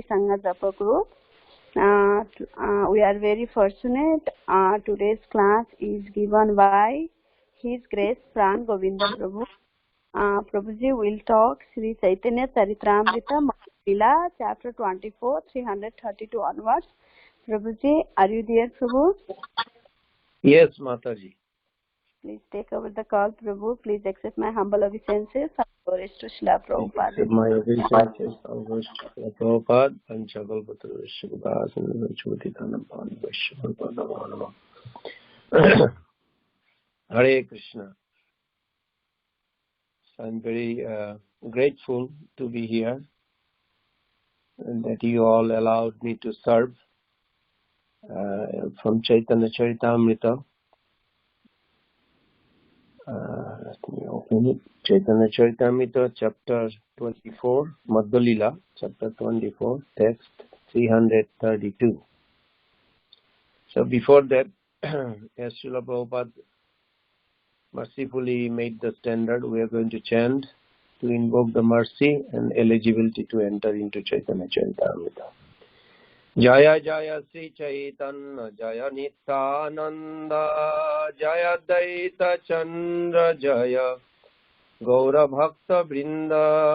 Sangha Japa group. We are very fortunate. Today's class is given by His Grace Pran Govinda Prabhu. Prabhuji will talk Sri Chaitanya Caritamrita Lila, chapter 24, 332 onwards. Prabhuji, are you there, Prabhu? Yes, Mataji. Please take over the call, Prabhu. Please accept my humble obeisances. Glories to Srila Prabhupada. Accept my obeisances. Glories to Srila Prabhupada. Panchakalpatra Vishwabhas and Vishwatitanam Pani Vishwabhadava. Hare Krishna. So I'm very grateful to be here and that you all allowed me to serve from Chaitanya Charitamrita. Let me open it. Chaitanya Charitamrita, chapter 24, Madhya Lila, chapter 24, text 332. So before that, as Srila Prabhupada mercifully made the standard, we are going to chant to invoke the mercy and eligibility to enter into Chaitanya Charitamrita. Jaya Jaya Sri Chaitanya Jaya Nityananda Jaya Daita Chandra Jaya Gaura Bhakta Vrinda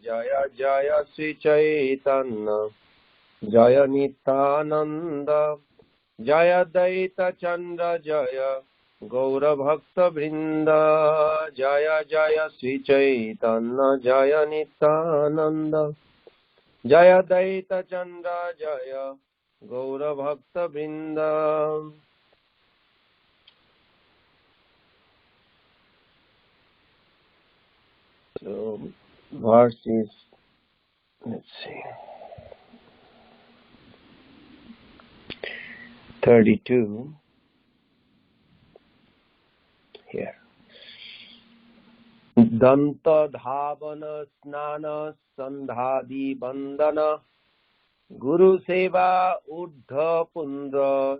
Jaya Jaya Sri Chaitanya Jaya Nityananda Jaya Daita Chandra Jaya Gaura Bhakta Vrinda Jaya Jaya Sri Chaitanya Jaya Nityananda Jaya Daita Chandra Jaya Gaura Bhakta Vrinda. So, verse is, let's see, 32 here. Danta dhavana snana sandhadi bandana Guru seva urdha pundra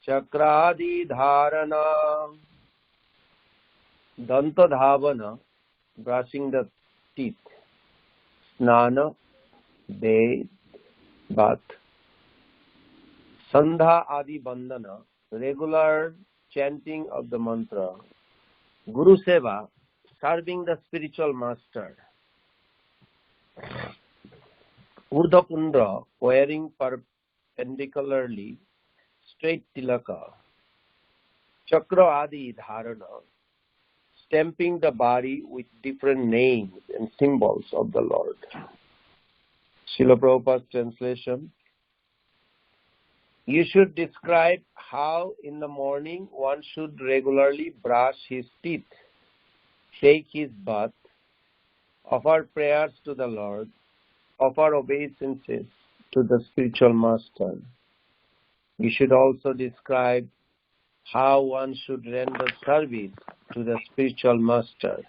chakradi dharana. Danta dhavana, brushing the teeth. Snana, bath. Sandha adi bandana, regular chanting of the mantra. Guru seva, serving the spiritual master. Urdha pundra, wearing perpendicularly straight tilaka. Chakra adi dharana, stamping the body with different names and symbols of the Lord. Srila Prabhupada's translation. You should describe how in the morning one should regularly brush his teeth, take his bath, offer prayers to the Lord, offer obeisances to the spiritual master. You should also describe how one should render service to the spiritual master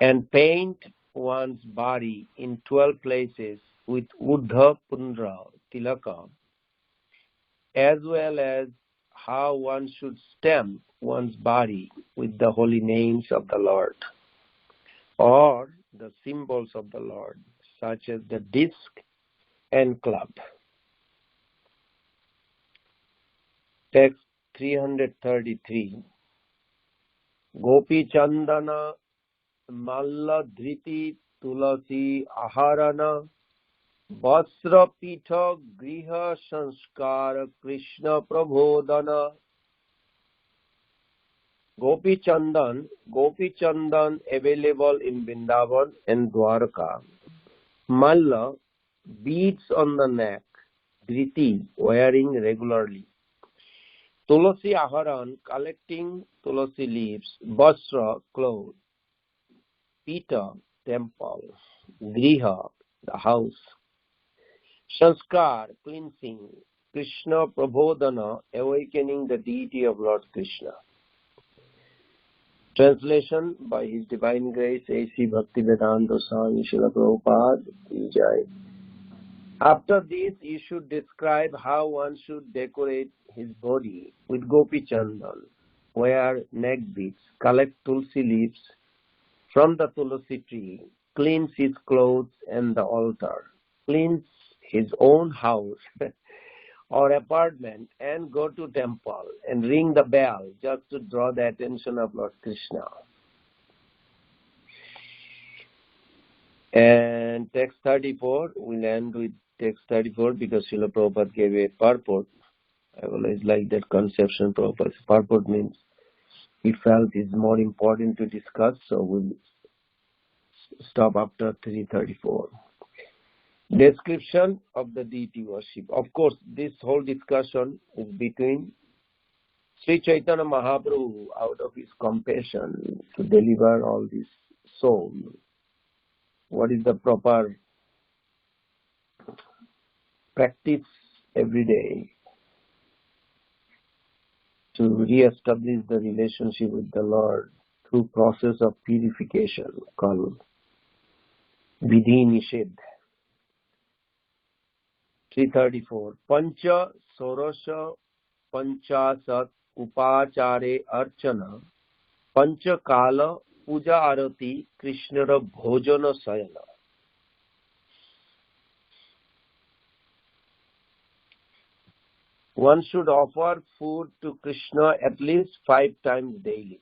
and paint one's body in 12 places with Urdha Pundra Tilaka, as well as how one should stamp one's body with the holy names of the Lord or the symbols of the Lord, such as the disc and club. Text 333. Gopi Chandana Malla Dhriti Tulasi Aharana Vasra Pitha Griha Sanskara Krishna Prabodhana. Gopi Chandan available in Vrindavan and Dwarka. Malla, beads on the neck. Dhriti, wearing regularly. Tulasi Aharan, collecting tulasi leaves. Vasra, clothes. Pita, temple. Griha, the house. Sanskar, cleansing. Krishna Prabodhana, awakening the deity of Lord Krishna. Translation by His Divine Grace A.C. Bhaktivedanta Swami Srila Prabhupada Ki Jai. After this, you should describe how one should decorate his body with Gopi Chandan, wear neck beads, collect tulsi leaves from the tulsi tree, cleanse his clothes and the altar, cleanse his own house or apartment and go to temple and ring the bell just to draw the attention of Lord Krishna. And text 34, we'll end with text 34 because Srila Prabhupada gave a purport. I always like that conception. Prabhupada's purport means he felt is more important to discuss, so we'll stop after 334. Description of the deity worship. Of course, this whole discussion is between Sri Chaitanya Mahaprabhu, out of his compassion to deliver all this soul. What is the proper practice every day to re-establish the relationship with the Lord through process of purification called Vidhi Nishedh. 334. Pancha Sorosha Panchasat Upachare Archana Pancha Kala Puja Arati Krishnara Bhojana Sayana. One should offer food to Krishna at least 5 times daily.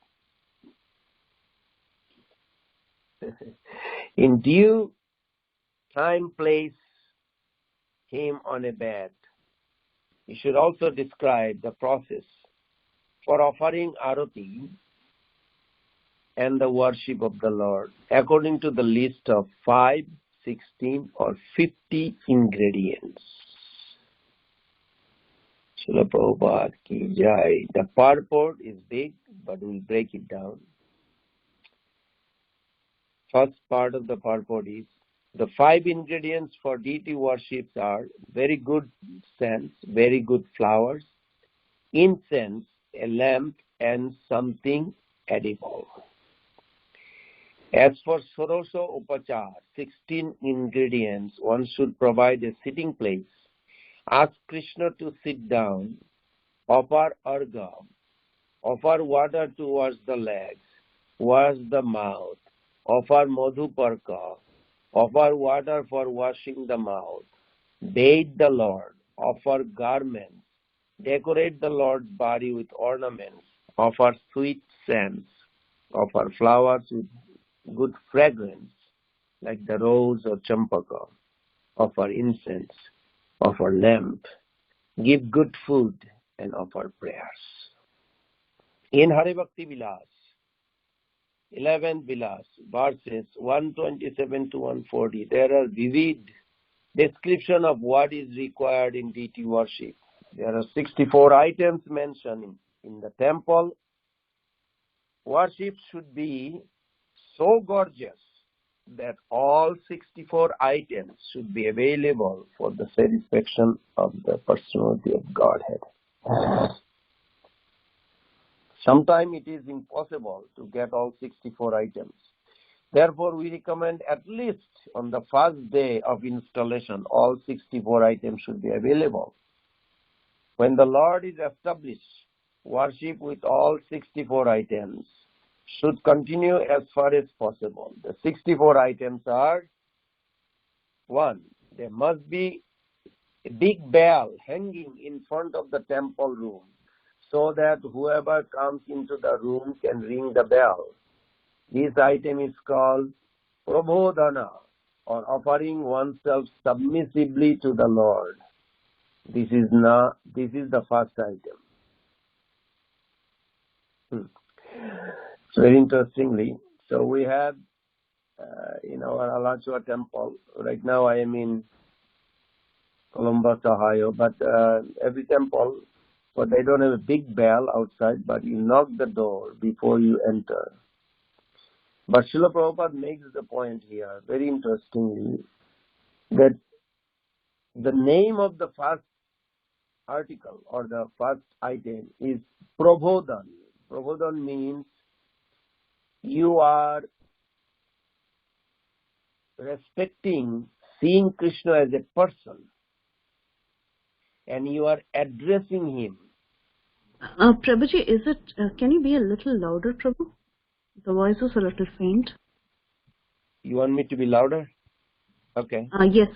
In due time, place him on a bed. You should also describe the process for offering arati and the worship of the Lord according to the list of 5, 16 or 50 ingredients. Srila Prabhupada ki jai. The purport is big, but we'll break it down. First part of the purport is the 5 ingredients for deity worships are very good scents, very good flowers, incense, a lamp, and something edible. As for Sorosha Upachar, 16 ingredients, one should provide a sitting place, ask Krishna to sit down, offer argha, offer water towards the legs, wash the mouth, offer madhuparka, offer water for washing the mouth, bathe the Lord, offer garments, decorate the Lord's body with ornaments, offer sweet scents, offer flowers with good fragrance like the rose or champaka, offer incense, offer lamp, give good food and offer prayers. In Hare Bhakti Vilas, 11th Vilas, verses 127 to 140, there are vivid description of what is required in deity worship. There are 64 items mentioned in the temple. Worship should be so gorgeous that all 64 items should be available for the satisfaction of the personality of Godhead. Sometimes it is impossible to get all 64 items. Therefore, we recommend at least on the first day of installation, all 64 items should be available. When the Lord is established, worship with all 64 items should continue as far as possible. The 64 items are: 1. There must be a big bell hanging in front of the temple room so that whoever comes into the room can ring the bell. This item is called prabodhana, or offering oneself submissively to the Lord. This is the first item. Very interestingly, so we have in our Alachua temple, right now I am in Columbus, Ohio, but every temple, but they don't have a big bell outside, but you knock the door before you enter. But Srila Prabhupada makes the point here, very interestingly, that the name of the first article or the first item is Prabodhan. Prabodhan means you are respecting, seeing Krishna as a person, and you are addressing him. Prabhuji, can you be a little louder, Prabhu? The voice is a little faint. You want me to be louder? Okay. Yes,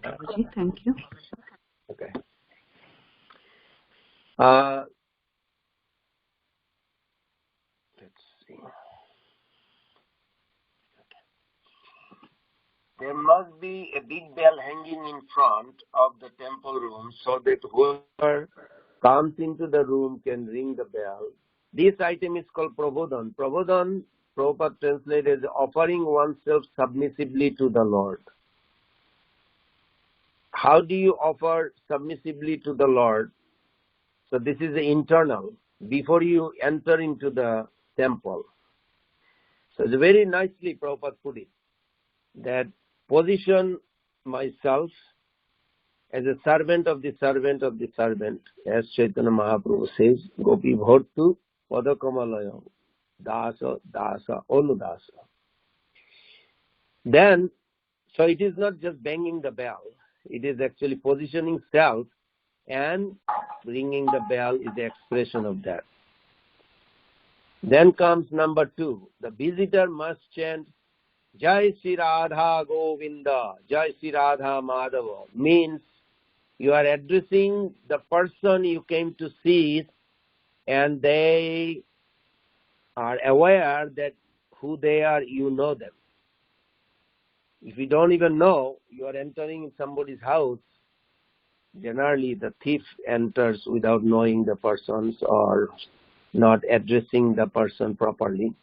Prabhuji. Thank you. Okay. Let's see. There must be a big bell hanging in front of the temple room so that whoever comes into the room can ring the bell. This item is called Prabodhan. Prabodhan, Prabhupada translated as offering oneself submissively to the Lord. How do you offer submissively to the Lord? So this is the internal, before you enter into the temple. So it's very nicely Prabhupada put it, that position myself as a servant of the servant of the servant, as Chaitanya Mahaprabhu says, Gopi Bhortu Padakamalaya Dasa Dasa Onudasa. Then, so it is not just banging the bell, it is actually positioning self, and ringing the bell is the expression of that. Then comes number 2. The visitor must chant Jai Sri Radha Govinda, Jai Sri Radha Madhava. Means you are addressing the person you came to see, and they are aware that who they are, you know them. If you don't even know, you are entering somebody's house. Generally, the thief enters without knowing the persons or not addressing the person properly.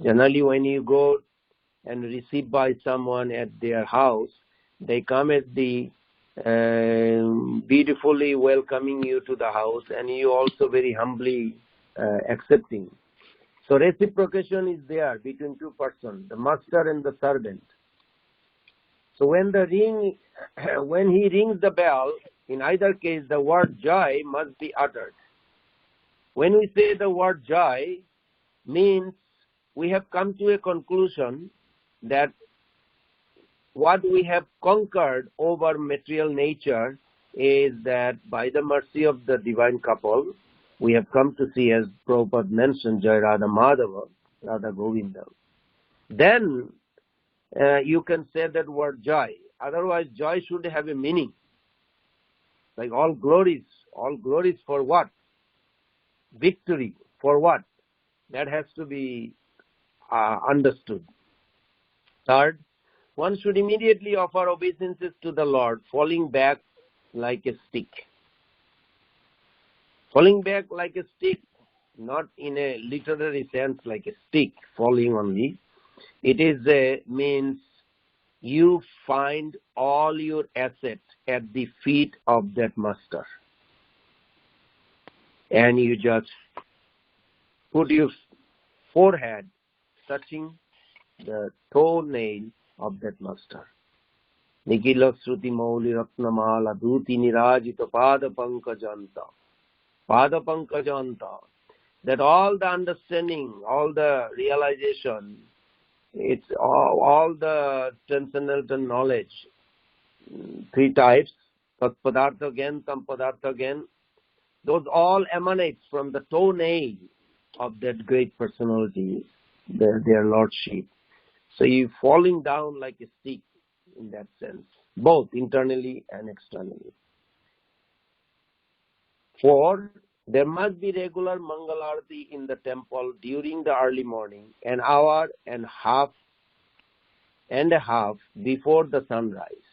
Generally, when you go and receive by someone at their house, they come at the beautifully welcoming you to the house, and you also very humbly accepting. So reciprocation is there between two persons, the master and the servant. So when he rings the bell, in either case the word Jai must be uttered. When we say the word Jai, means we have come to a conclusion that what we have conquered over material nature is that by the mercy of the divine couple, we have come to see, as Prabhupada mentioned, Jai Radha Madhava, Radha Govinda. Then you can say that word Jai. Otherwise, Jai should have a meaning. Like all glories for what? Victory for what? That has to be understood. Third, one should immediately offer obeisances to the Lord, falling back like a stick. Falling back like a stick, not in a literary sense like a stick, falling only. It is means you find all your assets at the feet of that master. And you just put your forehead touching the toenail of that master. Nikila Sruti Mauli Ratnamala Dhuti Nirajita Pada Pankajanta. Pada Pankajanta. That all the understanding, all the realization, it's all the transcendental knowledge, 3 types, Tat Padartha Gyan, Tam Padartha Gyan, those all emanate from the toenail of that great personality, their lordship. So you're falling down like a stick in that sense, both internally and externally. 4, there must be regular Mangalarti in the temple during the early morning, an hour and a half before the sunrise.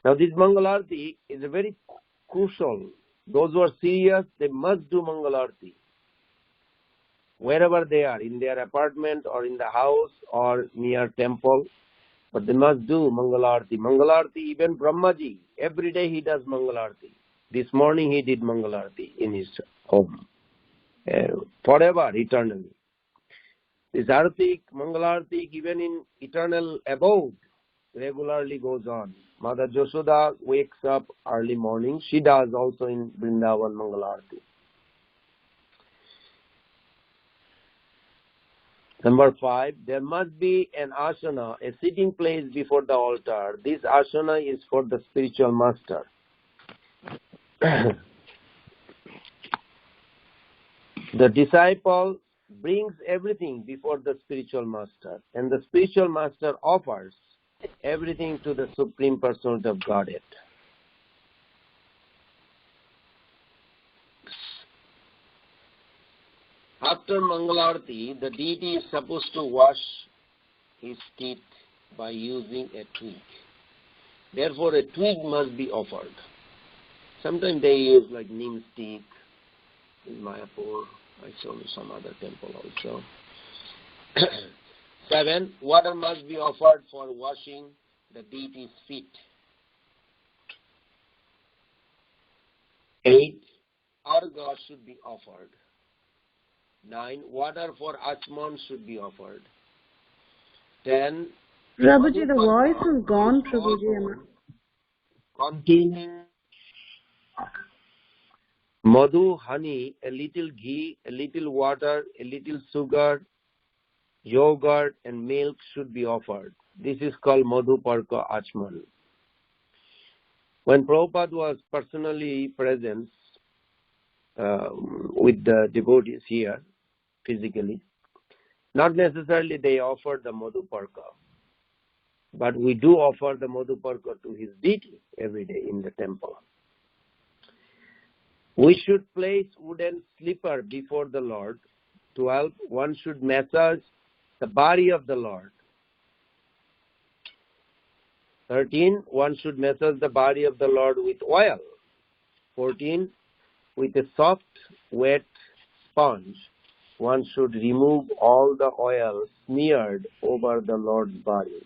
Now this Mangalarti is a very crucial. Those who are serious, they must do Mangalarti. Wherever they are, in their apartment or in the house or near temple, but they must do Mangalarti. Mangalarti, even Brahmaji, every day he does Mangalarti. This morning he did Mangalarti in his home. Forever, eternally. This Artik, Mangalarti, even in eternal abode, regularly goes on. Mother Josoda wakes up early morning. She does also in Vrindavan Mangalarti. Number 5, there must be an asana, a sitting place before the altar. This asana is for the spiritual master. The disciple brings everything before the spiritual master, and the spiritual master offers everything to the Supreme Personality of Godhead. After Mangalarti, the deity is supposed to wash his teeth by using a twig. Therefore, a twig must be offered. Sometimes they use like neem stick in Mayapur. I saw in some other temple also. 7. Water must be offered for washing the deity's feet. 8. Arga should be offered. 9. Water for Achman should be offered. 10. Prabhuji, the voice is gone, Prabhuji. Containing madhu, honey, a little ghee, a little water, a little sugar, yogurt and milk should be offered. This is called Madhu Parka Achman. When Prabhupada was personally present with the devotees here, physically, not necessarily they offered the Madhu Parka, but we do offer the Madhu Parka to his deity every day in the temple. We should place wooden slipper before the Lord. 12. One should massage the body of the Lord. 13. One should massage the body of the Lord with oil. 14. With a soft, wet sponge, one should remove all the oil smeared over the Lord's body.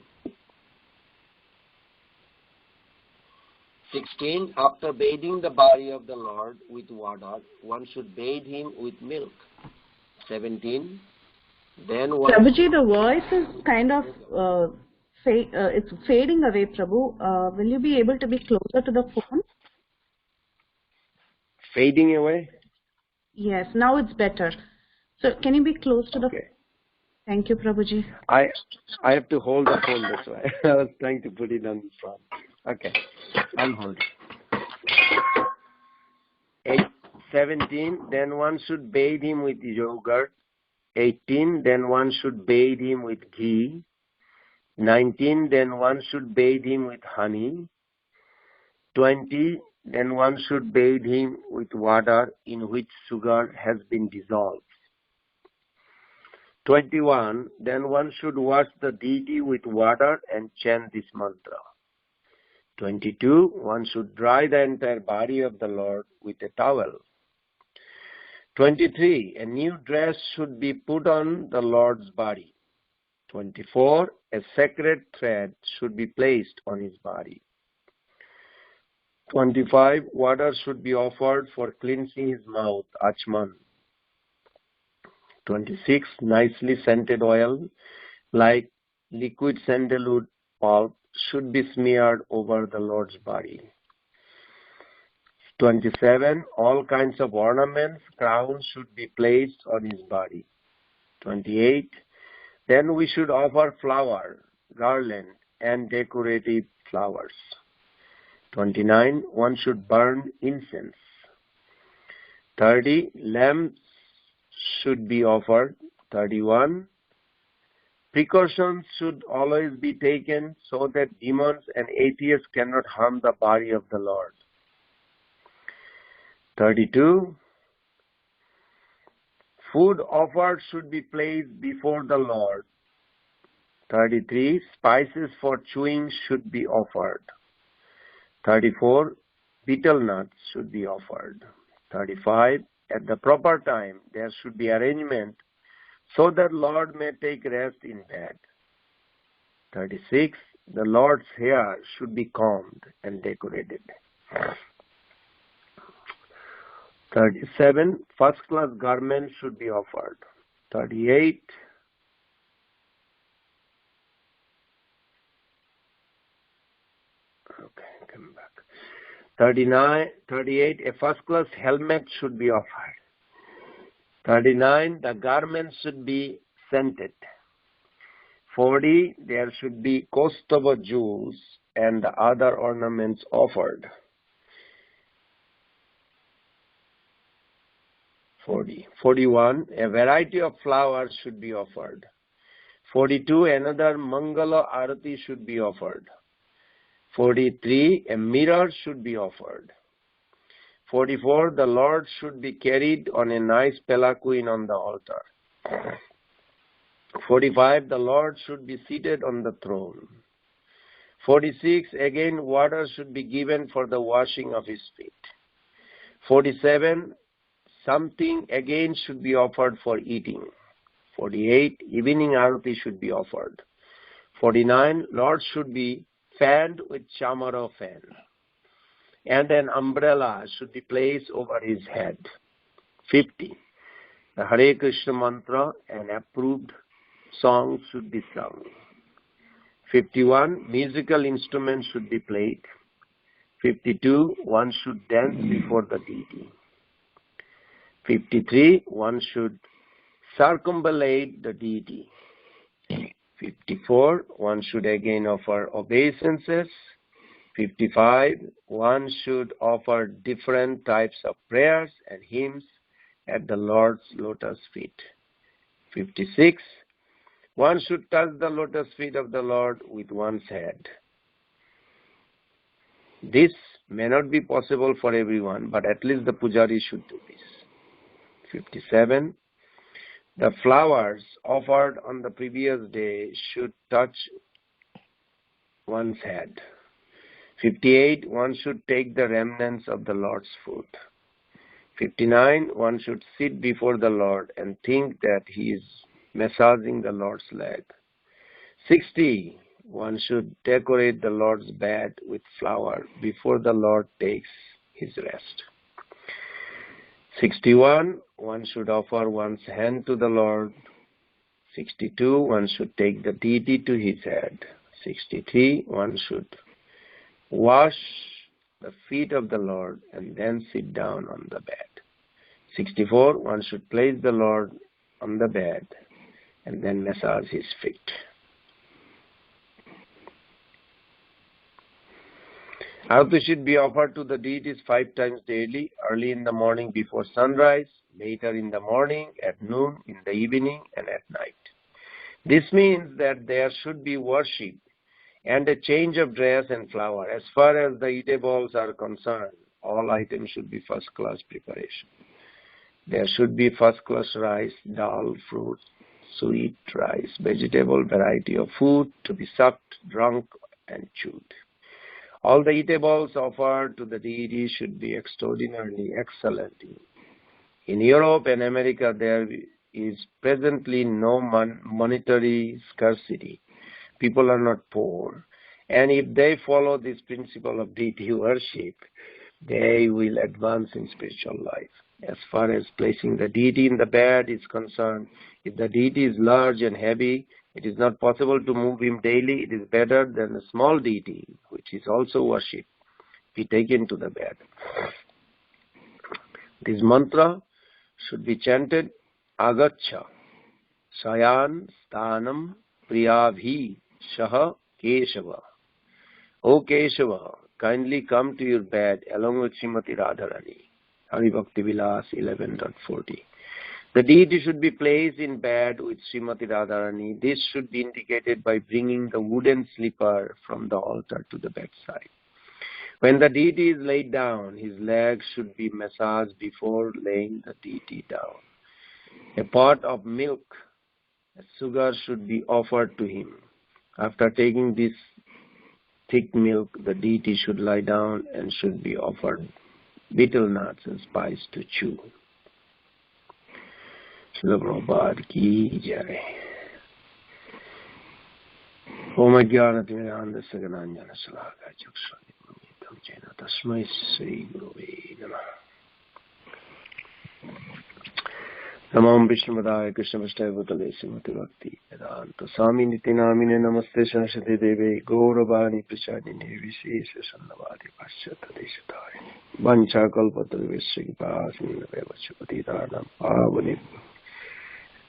16. After bathing the body of the Lord with water, one should bathe him with milk. 17. Then one... Prabhuji, the voice is kind of it's fading away, Prabhu. Will you be able to be closer to the phone? Fading away? Yes, now it's better. So can you be close to the phone? Thank you, Prabhuji. I have to hold the phone, that's why. I was trying to put it on the front. Okay, I'll hold it. 17, then one should bathe him with yogurt. 18, then one should bathe him with ghee. 19, then one should bathe him with honey. 20, then one should bathe him with water in which sugar has been dissolved. 21, then one should wash the deity with water and chant this mantra. 22, one should dry the entire body of the Lord with a towel. 23, a new dress should be put on the Lord's body. 24, a sacred thread should be placed on his body. 25, water should be offered for cleansing his mouth, achman. 26, nicely scented oil, like liquid sandalwood pulp, should be smeared over the Lord's body. 27, all kinds of ornaments, crowns should be placed on his body. 28, then we should offer flower, garland, and decorative flowers. 29, one should burn incense. 30, lamps should be offered. 31, precautions should always be taken so that demons and atheists cannot harm the body of the Lord. 32, food offered should be placed before the Lord. 33, spices for chewing should be offered. 34, betel nuts should be offered. 35, at the proper time there should be arrangement so that Lord may take rest in bed. 36, the Lord's hair should be combed and decorated. 37, first-class garments should be offered. 38, okay, come back. 38, a first-class helmet should be offered. 39, the garments should be scented. 40, there should be Kostova jewels and the other ornaments offered. 41, a variety of flowers should be offered. 42, another Mangala Arati should be offered. 43, a mirror should be offered. 44, the Lord should be carried on a nice palanquin on the altar. 45, the Lord should be seated on the throne. 46, again water should be given for the washing of his feet. 47, something again should be offered for eating. 48, evening arati should be offered. 49, Lord should be fanned with chamara fan, and an umbrella should be placed over his head. 50, the Hare Krishna mantra and approved songs should be sung. 51, musical instruments should be played. 52, one should dance before the deity. 53, one should circumambulate the deity. 54, one should again offer obeisances. 55, one should offer different types of prayers and hymns at the Lord's lotus feet. 56, one should touch the lotus feet of the Lord with one's head. This may not be possible for everyone, but at least the pujari should do this. 57, the flowers offered on the previous day should touch one's head. 58, one should take the remnants of the Lord's food. 59, one should sit before the Lord and think that he is massaging the Lord's leg. 60, one should decorate the Lord's bed with flower before the Lord takes his rest. 61, one should offer one's hand to the Lord. 62, one should take the deity to his head. 63, one should wash the feet of the Lord and then sit down on the bed. 64, one should place the Lord on the bed and then massage his feet. Arati should be offered to the deities 5 times daily, early in the morning before sunrise, later in the morning, at noon, in the evening, and at night. This means that there should be worship and a change of dress and flower. As far as the eatables are concerned, all items should be first-class preparation. There should be first-class rice, dal, fruit, sweet rice, vegetable, variety of food to be sucked, drunk, and chewed. All the eatables offered to the deity should be extraordinarily excellent. In Europe and America, there is presently no monetary scarcity. People are not poor. And if they follow this principle of deity worship, they will advance in spiritual life. As far as placing the deity in the bed is concerned, if the deity is large and heavy, it is not possible to move him daily. It is better than a small deity, which is also worshipped, be taken to the bed. This mantra should be chanted, Agacha, Sayan, Stanam, Priyabhi, Shaha, Keshava. O Keshava, kindly come to your bed along with Srimati Radharani. Hari Bhakti Vilas 11.40. The deity should be placed in bed with Srimati Radharani. This should be indicated by bringing the wooden slipper from the altar to the bedside. When the deity is laid down, his legs should be massaged before laying the deity down. A pot of milk, sugar should be offered to him. After taking this thick milk, the deity should lie down and should be offered betel nuts and spice to chew. Srila Prabhupada ki jai. Om Ajnanatirmirandasya Gananjana Salaka Chakshanitam Jena Tasmai Sri Gurave Namah. Namam Vishnupadaya Krishna Vashtaya Bhutale Srimati Bhakti Vedanta Swami Nitinamine Namaste Saraswati Deve Gauravani Prachadine Vishesha Sannavadi Paschata Deshatari Vancha Kalpatarvesya Kipasini Vevachapati Dhanam Pavani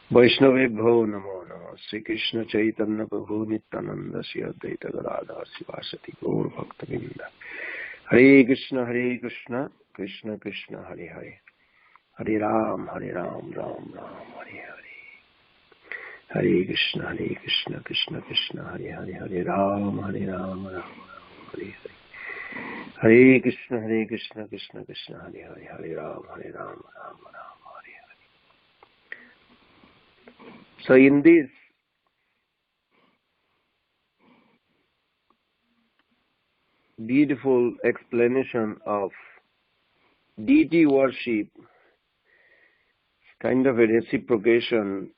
Vaishnavebhyo Namo Namo Sri Krishna Chaitanya Prabhu Nityananda Sri Advaita Gadadhar Sivasati Gaur Bhaktavinda Hare Krishna, Krishna Krishna, Hare Hare, Hare Ram, Ram Ram, Hare Hare. Hare Krishna, Krishna Krishna, Hare Hare, Hare Ram, Ram Hare Hare. Hare Krishna, Krishna Krishna, Hare Hare, Hare Ram, Ram Ram Hare Hare. So in this beautiful explanation of deity worship, kind of a reciprocation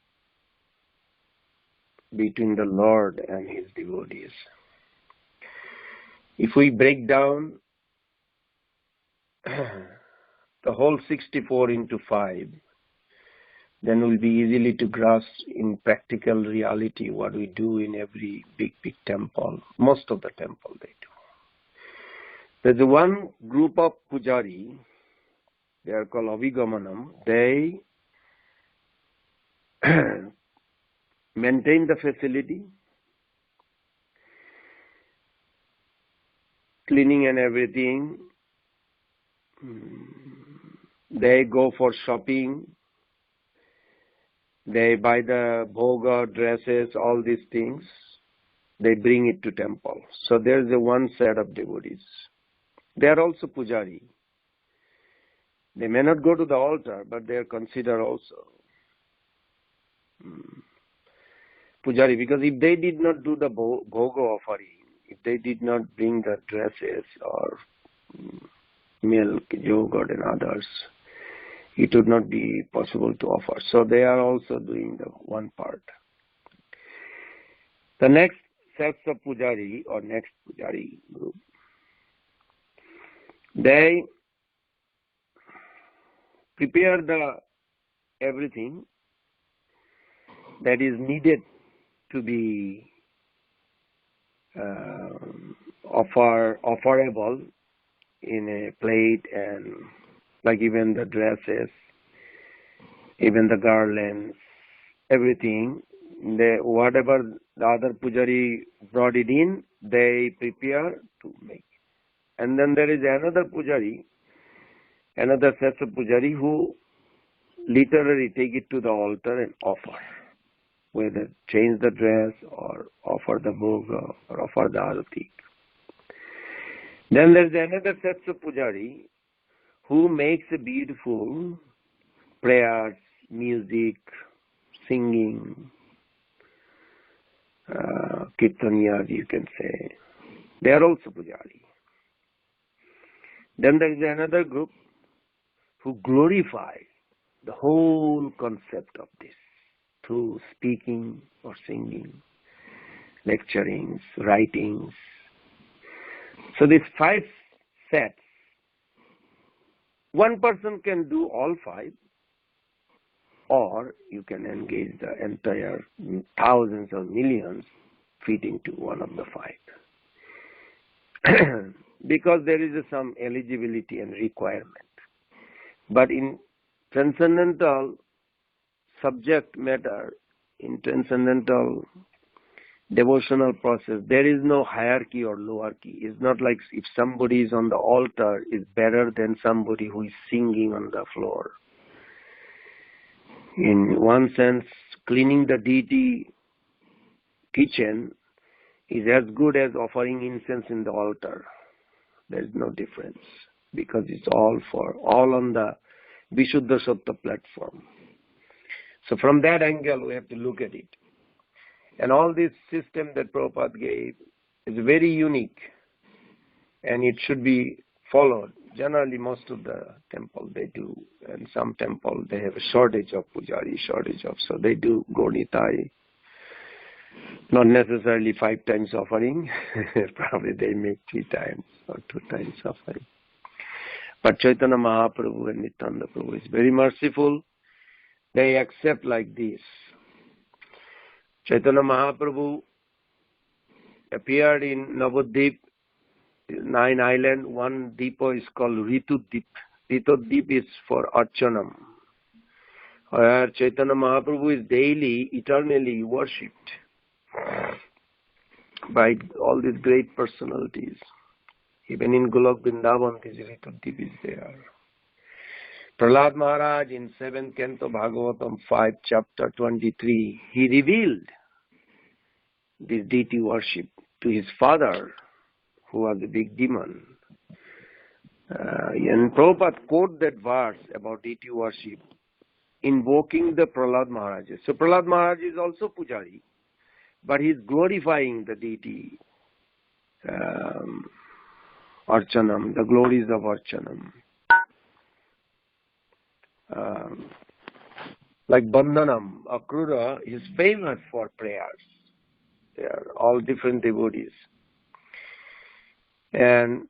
between the Lord and his devotees. If we break down the whole 64 into 5, then we'll be easily to grasp in practical reality what we do in every big temple. Most of the temple they do. There's one group of pujari, they are called Avigamanam. They maintain the facility, cleaning and everything. They go for shopping. They buy the bhoga, dresses, all these things. They bring it to temple. So there's a one set of devotees. They are also pujari. They may not go to the altar, but they are considered also pujari, because if they did not do the bhoga offering, if they did not bring the dresses or milk, yogurt and others, it would not be possible to offer. So they are also doing the one part. The next sets of pujari or next pujari group, they prepare the everything that is needed to be offerable in a plate, and like even the dresses, even the garlands, everything. Whatever the other pujari brought it in, they prepare to make. And then there is another pujari, another set of pujari who literally take it to the altar and offer, whether change the dress or offer the bhoga or offer the arati. Then there is another set of pujari who makes a beautiful prayers, music, singing, caitanya, you can say. They are also pujari. Then there is another group who glorify the whole concept of this through speaking or singing, lecturings, writings. So these 5 sets, one person can do all 5, or you can engage the entire thousands or millions fit into one of the 5. Because there is some eligibility and requirement. But in transcendental subject matter, in transcendental devotional process, there is no hierarchy or lowerarchy. It's not like if somebody is on the altar is better than somebody who is singing on the floor. In one sense, cleaning the deity kitchen is as good as offering incense in the altar. There is no difference, because it's all on the Vishuddha Sattva platform. So from that angle, we have to look at it. And all this system that Prabhupada gave is very unique, and it should be followed. Generally, most of the temple they do, and some temple they have a shortage of pujari, so they do Gonitai. Not necessarily 5 times offering, probably they make 3 times or 2 times offering. But Chaitanya Mahaprabhu and Nityananda Prabhu is very merciful. They accept like this. Chaitanya Mahaprabhu appeared in Navadvip, 9 islands. One deepa is called Ritudvip. Ritudvip is for Archanam, where Chaitanya Mahaprabhu is daily, eternally worshipped by all these great personalities. Even in Golok Vrindavan, this Ritudvip is there. Prahlad Maharaj in 7th Canto Bhagavatam 5, chapter 23, he revealed this deity worship to his father, who was a big demon. And Prabhupada quote that verse about deity worship, invoking the Prahlad Maharaj. So Prahlad Maharaj is also Pujari, but he is glorifying the deity Archanam, the glories of Archanam. Like Bandhanam, Akrura is famous for prayers. They are all different devotees. And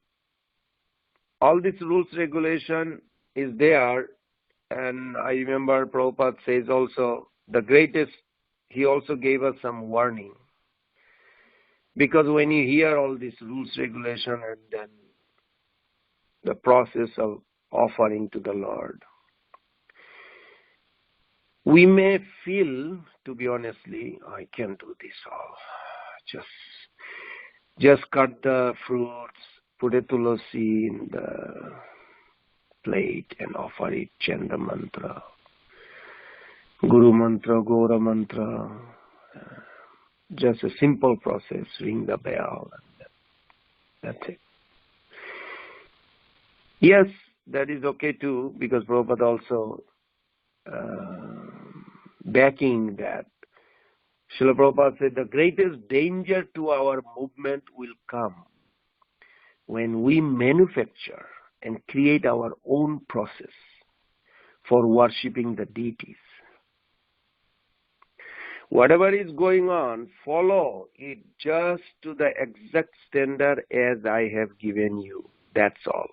all this rules regulation is there. And I remember Prabhupada says also, the greatest, he also gave us some warning. Because when you hear all these rules regulation and then the process of offering to the Lord, we may feel, to be honestly, I can't do this all. Just cut the fruits, put a tulasi in the plate and offer it, chant the mantra. Guru mantra, Gora mantra. Just a simple process, ring the bell. That's it. Yes, that is okay too, because Prabhupada also backing that. Srila Prabhupada said the greatest danger to our movement will come when we manufacture and create our own process for worshipping the deities. Whatever is going on, follow it just to the exact standard as I have given you. That's all.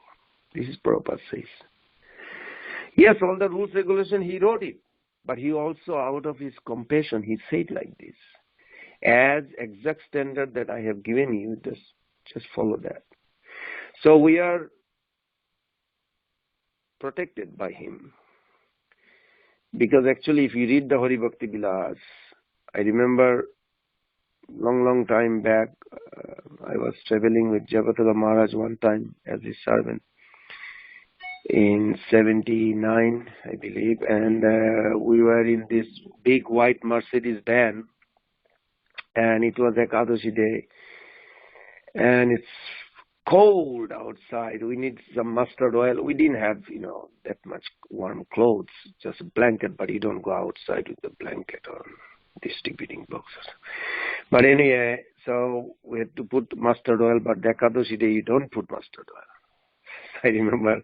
This is Prabhupada says. Yes, all the rules, regulation, he wrote it. But he also, out of his compassion, he said like this. As exact standard that I have given you, just follow that. So we are protected by him. Because actually, if you read the Hari Bhakti Vilas, I remember long time back, I was traveling with Jagatala Maharaj one time as his servant. In 79, I believe, and we were in this big white Mercedes van, and it was Ekadashi day, and it's cold outside. We need some mustard oil. We didn't have, that much warm clothes, just a blanket, but you don't go outside with the blanket or distributing boxes. But anyway, so we had to put mustard oil, but Ekadashi day you don't put mustard oil. I remember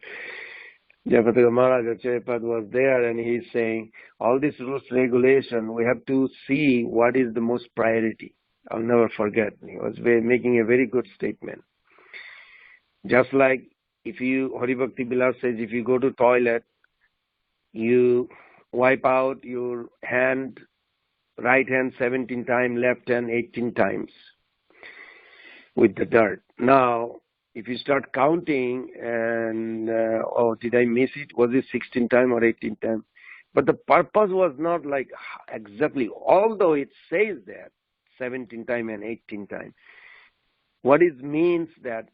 Jagataka Maharaj Acharya was there and he's saying, all these rules, regulation, we have to see what is the most priority. I'll never forget. He was making a very good statement. Just like if you, Hari Bhakti Vilas says, if you go to toilet, you wipe out your hand, right hand 17 times, left hand 18 times with the dirt. Now, if you start counting and, did I miss it? Was it 16 times or 18 times? But the purpose was not like exactly, although it says that 17 times and 18 times. What it means that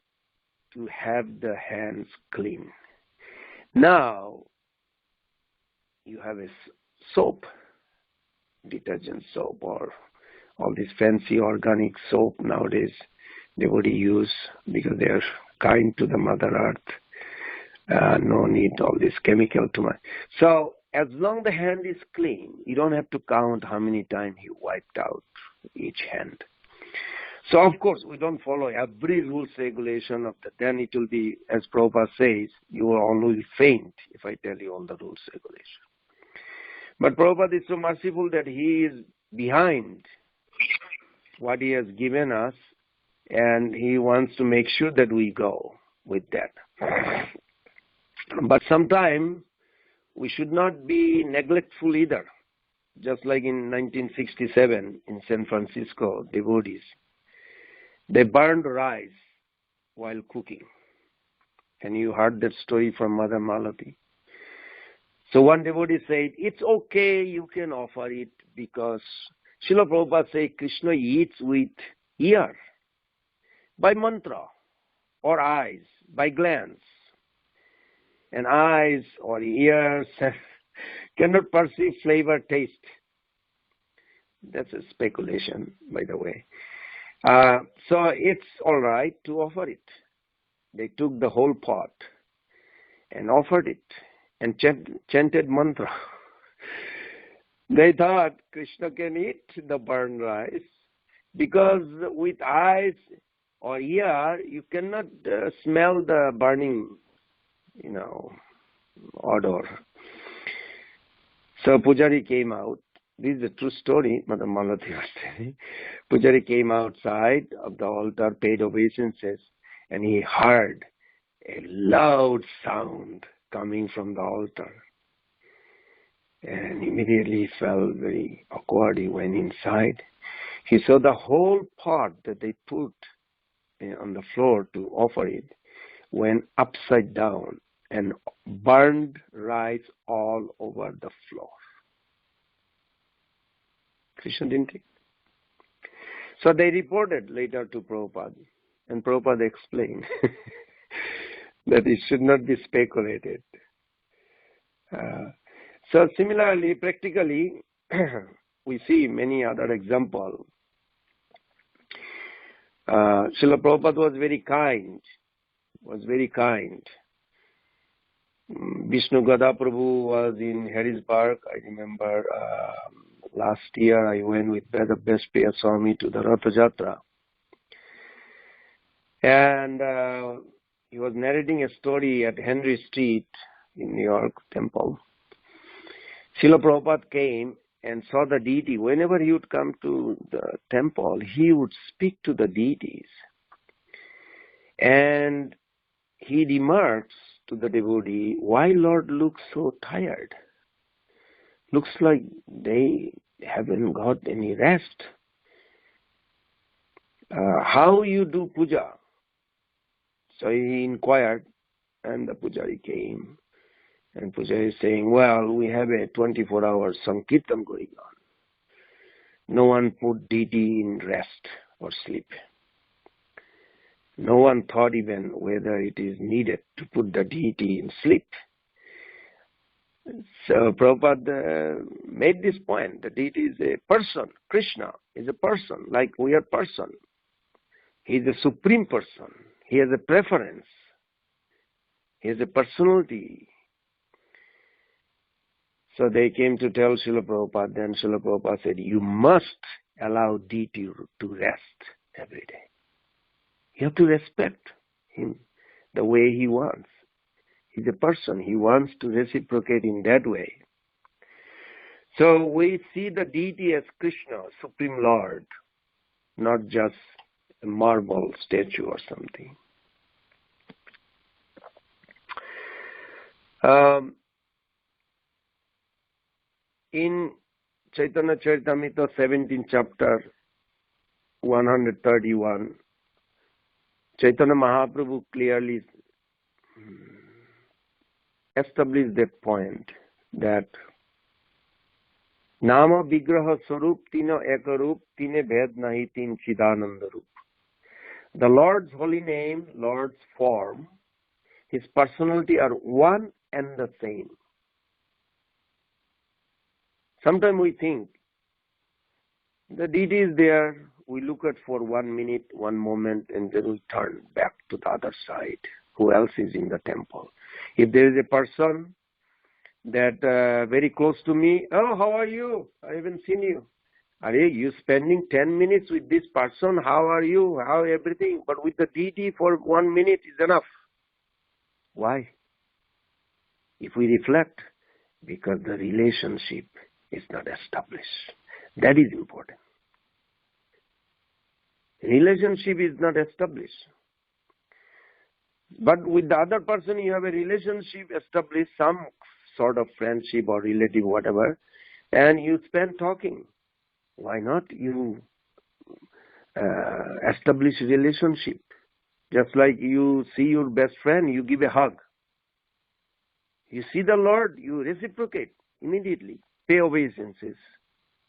to have the hands clean. Now, you have a soap, detergent soap or all this fancy organic soap nowadays. Devotee use because they are kind to the Mother Earth. No need all this chemical too much. So as long the hand is clean, you don't have to count how many times you wiped out each hand. So of course we don't follow every rules regulation of that. Then it will be, as Prabhupada says, you will always faint if I tell you all the rules regulation. But Prabhupada is so merciful that he is behind what he has given us. And he wants to make sure that we go with that. But sometimes we should not be neglectful either. Just like in 1967 in San Francisco, devotees, they burned rice while cooking. And you heard that story from Mother Malati. So one devotee said, it's okay, you can offer it because Srila Prabhupada said Krishna eats with ear. By mantra or eyes, by glance. and eyes or ears cannot perceive flavor, taste. That's a speculation, by the way. So it's all right to offer it. They took the whole pot and offered it and chanted mantra. They thought Krishna can eat the burned rice because with eyes or ear you cannot smell the burning, odor. So Pujari came out. This is a true story, Mother Malati was telling. Pujari came outside of the altar, paid obeisances, and he heard a loud sound coming from the altar. And immediately he felt very awkward. He went inside. He saw the whole pot that they put on the floor to offer it went upside down and burned rice all over the floor. Krishna didn't take it. So they reported later to Prabhupada, and Prabhupada explained that it should not be speculated. So similarly, practically, we see many other examples. Srila Prabhupada was very kind. Vishnu Gada Prabhu was in Harrisburg. I remember last year I went with Vedabhyas Priya Swami to the Ratha Jatra. And he was narrating a story at Henry Street in New York temple. Srila Prabhupada came and saw the deity. Whenever he would come to the temple, he would speak to the deities. And he remarks to the devotee, why Lord looks so tired? Looks like they haven't got any rest. How you do puja? So he inquired, and the pujari came. And pujari is saying, well, we have a 24-hour sankirtan going on. No one put deity in rest or sleep. No one thought even whether it is needed to put the deity in sleep. So Prabhupada made this point. The deity is a person. Krishna is a person, like we are person. He is a supreme person. He has a preference. He has a personality. So they came to tell Srila Prabhupada. Then Srila Prabhupada said, you must allow deity to rest every day. You have to respect him the way he wants. He's a person. He wants to reciprocate in that way. So we see the deity as Krishna, Supreme Lord, not just a marble statue or something. In Chaitanya Charitamrita 17th chapter 131, Chaitanya Mahaprabhu clearly established that point that Nama Vigraha Sarup Tina Ekarup Tine Bhed Nahi Tin Chidananda Rup. The Lord's holy name, Lord's form, His personality are one and the same. Sometimes we think the deity is there, we look at for 1 minute, 1 moment, and then we turn back to the other side. Who else is in the temple? If there is a person that very close to me, oh, how are you? I haven't seen you. Are you spending 10 minutes with this person? How are you? How everything? But with the deity for 1 minute is enough. Why? If we reflect, because the relationship is not established. That is important. Relationship is not established. But with the other person, you have a relationship established, some sort of friendship or relative, whatever, and you spend talking. Why not you establish a relationship? Just like you see your best friend, you give a hug. You see the Lord, you reciprocate immediately. Pay obeisances.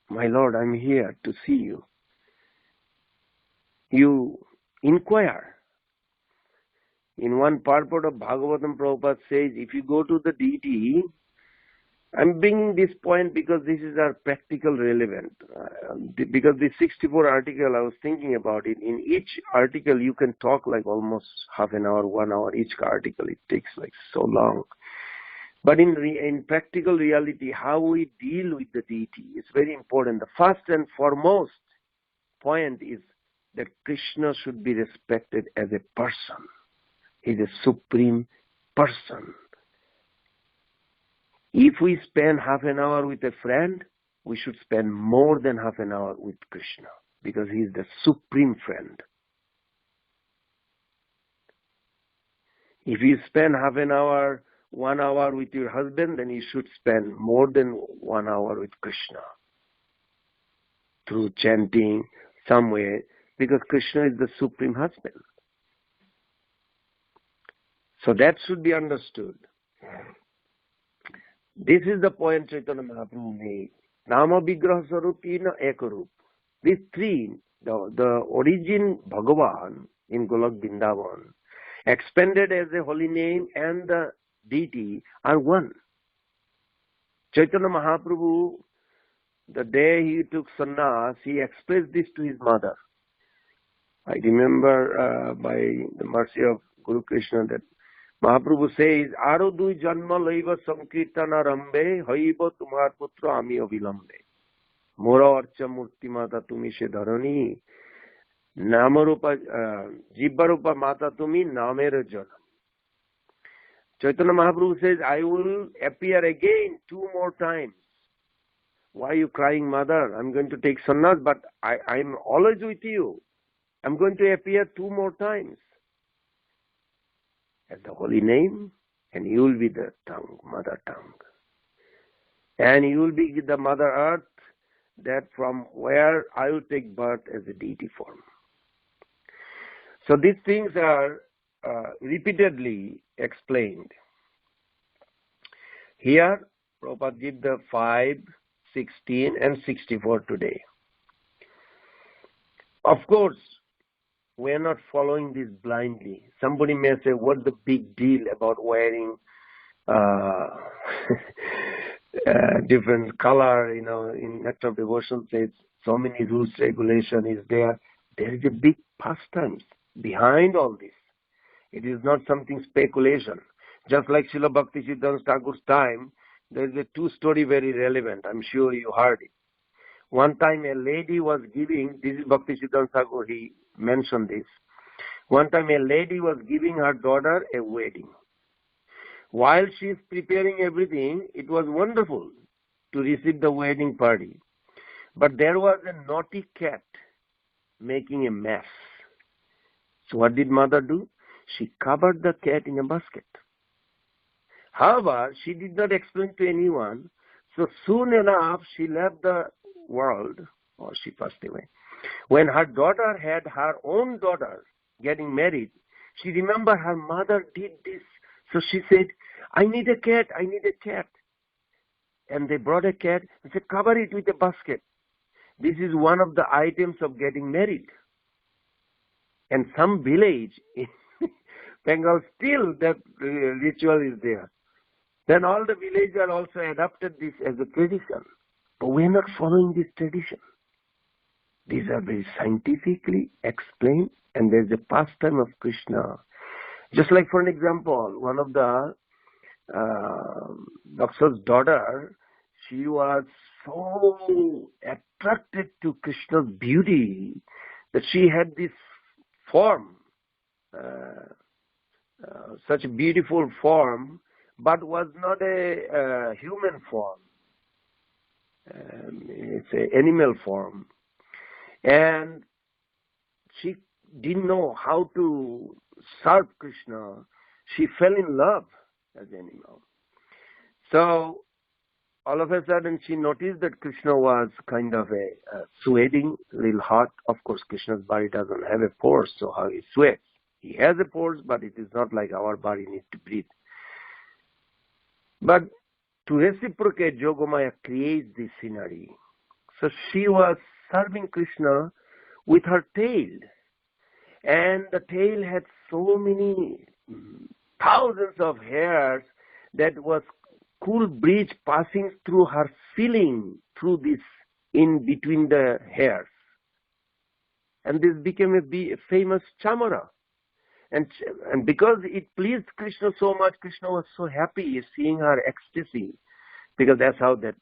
My Lord, I'm here to see you. You inquire. In one purport of Bhagavatam, Prabhupada says, if you go to the deity, I'm bringing this point because this is our practical relevant. Because the 64 article, I was thinking about it. In each article, you can talk like almost half an hour, 1 hour. Each article, it takes like so long. But in practical reality, how we deal with the deity is very important. The first and foremost point is that Krishna should be respected as a person. He is a supreme person. If we spend half an hour with a friend, we should spend more than half an hour with Krishna, because he is the supreme friend. If you spend half an hour, 1 hour with your husband, then you should spend more than 1 hour with Krishna through chanting some way, because Krishna is the supreme husband. So that should be understood. This is the point Chaitanya Mahaprabhu made. Nama Vigraha Sarupina Ekarup. These three, the origin Bhagavan in Golok Vrindavan, expanded as a holy name, and the deity are one. Chaitanya Mahaprabhu, the day he took sannyas, he expressed this to his mother. I remember by the mercy of Guru Krishna that Mahaprabhu says, Aro dui janma laiva sankirtana rambe haiva tumhar putra ami avilambe. Mora archa murti mata tumi she dharani. Namarupa jibbarupa mata tumi namera janam. Chaitanya Mahaprabhu says, I will appear again 2 more times. Why are you crying, mother? I'm going to take sannyas, but I'm always with you. I'm going to appear 2 more times as the holy name, and you will be the tongue, mother tongue. And you will be the mother earth, that from where I will take birth as a deity form. So these things are repeatedly explained. Here, Prabhupada gives the 5, 16 and 64 today. Of course, we are not following this blindly. Somebody may say, what's the big deal about wearing different color, in Act of Devotion says so many rules, regulation is there. There is a big pastimes behind all this. It is not something speculation. Just like Srila Bhakti Siddhanta Thakur's time, there is a 2 story very relevant. I'm sure you heard it. One time a lady was giving, this is Bhakti Siddhanta Thakur, he mentioned this. One time a lady was giving her daughter a wedding. While she is preparing everything, it was wonderful to receive the wedding party. But there was a naughty cat making a mess. So what did mother do? She covered the cat in a basket. However, she did not explain to anyone. So soon enough, she left the world, or she passed away. When her daughter had her own daughter getting married, she remembered her mother did this. So she said, I need a cat, I need a cat. And they brought a cat and said, cover it with a basket. This is one of the items of getting married. And some village in Bengal, still that ritual is there. Then all the villagers also adopted this as a tradition. But we are not following this tradition. These are very scientifically explained, and there's a pastime of Krishna. Just like, for an example, one of the doctor's daughter, she was so attracted to Krishna's beauty that she had this form, such a beautiful form, but was not a human form. It's an animal form. And she didn't know how to serve Krishna. She fell in love as an animal. So all of a sudden she noticed that Krishna was kind of a sweating, little hot. Of course, Krishna's body doesn't have a pores, so how he sweats. He has a pores, but it is not like our body needs to breathe. But to reciprocate, Yogamaya creates this scenery. So she was serving Krishna with her tail. And the tail had so many thousands of hairs, that was cool breeze passing through her ceiling, through this, in between the hairs. And this became a famous chamara. And because it pleased Krishna so much, Krishna was so happy seeing her ecstasy, because that's how that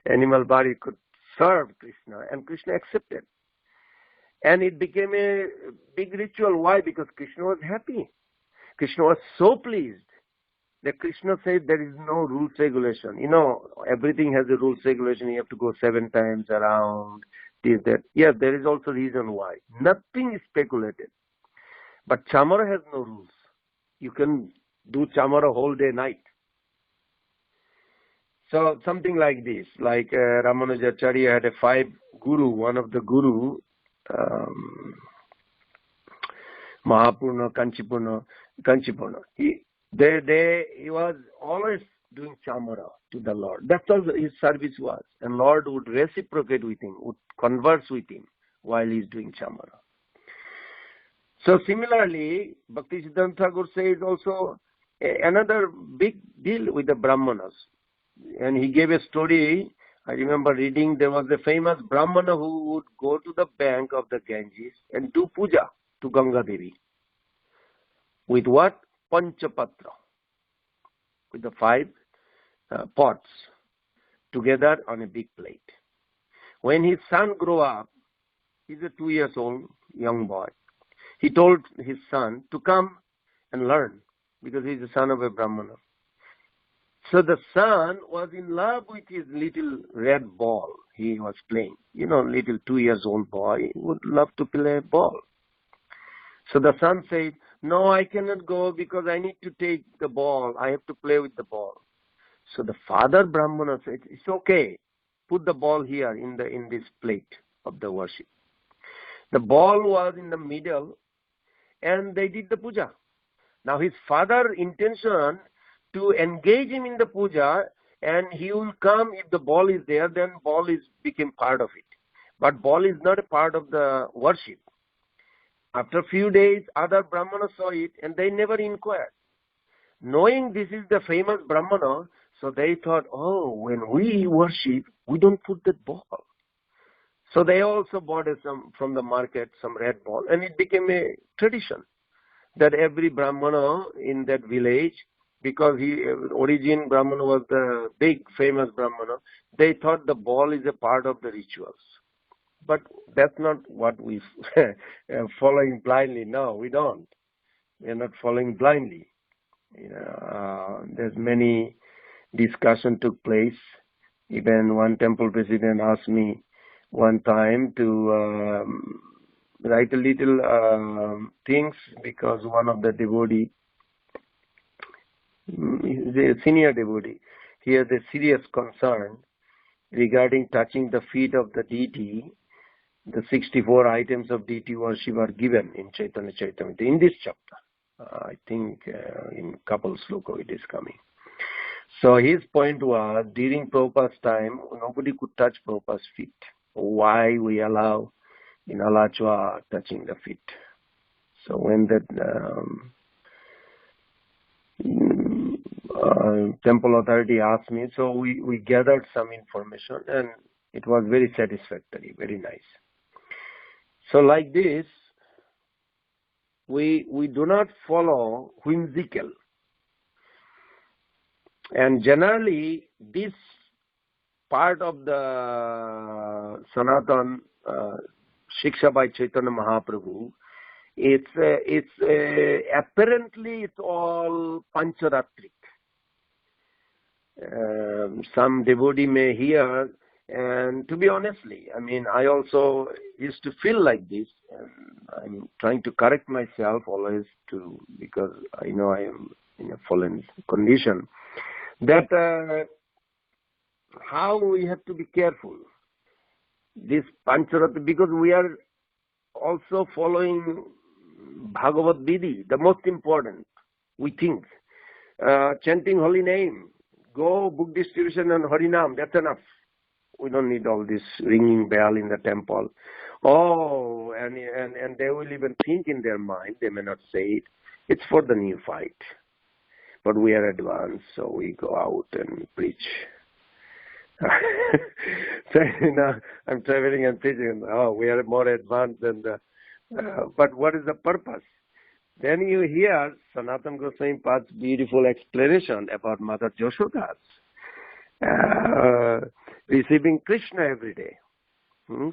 animal body could serve Krishna, and Krishna accepted. And it became a big ritual. Why? Because Krishna was happy. Krishna was so pleased that Krishna said there is no rules regulation. You know, everything has a rules regulation. You have to go 7 times around, this, that. Yes, there is also reason why. Nothing is speculated. But chamara has no rules. You can do chamara whole day, night. So something like this, like Ramanujacharya had a 5 guru. One of the guru, Mahapurna, Kanchipurna, he was always doing chamara to the Lord. That's all his service was. And Lord would reciprocate with him, would converse with him while he's doing chamara. So similarly, Bhakti Siddhanta Thakur says also another big deal with the Brahmanas. And he gave a story. I remember reading, there was a famous Brahmana who would go to the bank of the Ganges and do puja to Ganga Devi. With what? Panchapatra. With the 5 pots together on a big plate. When his son grew up, he's a 2 years old young boy, he told his son to come and learn, because he's the son of a Brahmana. So the son was in love with his little red ball he was playing. You know, little 2 years old boy would love to play ball. So the son said, no, I cannot go because I need to take the ball. I have to play with the ball. So the father Brahmana said, it's okay. Put the ball here in this plate of the worship. The ball was in the middle and they did the puja. Now his father intention to engage him in the puja, and he will come if the ball is there, then ball became part of it. But ball is not a part of the worship. After a few days, other Brahmanas saw it and they never inquired. Knowing this is the famous Brahmana, so they thought, oh, when we worship, we don't put that ball. So they also bought some from the market, some red ball, and it became a tradition that every Brahmana in that village, because origin Brahmana was the big famous Brahmana, they thought the ball is a part of the rituals. But that's not what we following blindly. No, we don't. We are not following blindly. There's many discussion took place. Even one temple president asked me one time to write a little things, because one of the devotee, the senior devotee, he has a serious concern regarding touching the feet of the deity. The 64 items of deity worship are given in Chaitanya Charitamrita in this chapter. I think in couple sloka it is coming. So his point was, during Prabhupada's time, nobody could touch Prabhupada's feet. Why we allow in Alachua touching the feet? So when that temple authority asked me, so we gathered some information and it was very satisfactory, very nice. So like this, we do not follow whimsical. And generally, this part of the Sanatan Shiksha by Chaitanya Mahaprabhu, it's apparently it's all Pancharatric. Some devotee may hear, and to be honestly, I mean, I also used to feel like this, and I'm trying to correct myself always because I know I am in a fallen condition, that how we have to be careful. This Pancharatric, because we are also following Bhagavad Vidhi, the most important, we think. Chanting holy name, go book distribution and Harinam, that's enough. We don't need all this ringing bell in the temple. Oh, and they will even think in their mind, they may not say it. It's for the neophyte. But we are advanced, so we go out and preach. So, I'm traveling and preaching. Oh, we are more advanced than the... but what is the purpose? Then you hear Sanatana Goswami Pad's beautiful explanation about Mother Yashoda's receiving Krishna every day.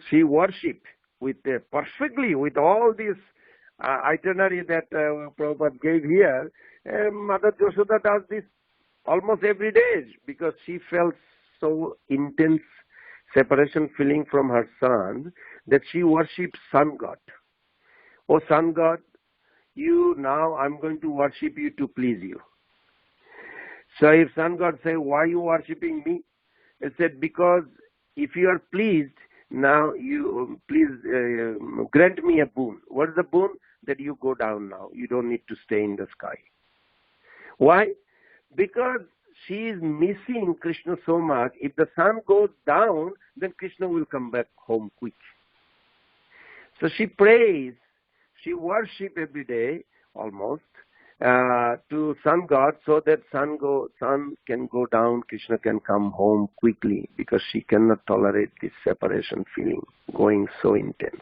She worshipped perfectly with all this itinerary that Prabhupada gave here. Mother Yashoda does this almost every day because she felt so intense separation feeling from her son that she worships Sun God. Oh, Sun God, I'm going to worship you to please you. So if Sun God say, why are you worshipping me? He said, because if you are pleased, now you please grant me a boon. What is the boon? That you go down now. You don't need to stay in the sky. Why? Because she is missing Krishna so much. If the sun goes down, then Krishna will come back home quick. So she prays, she worships every day almost to sun god so that sun can go down, Krishna can come home quickly because she cannot tolerate this separation feeling going so intense.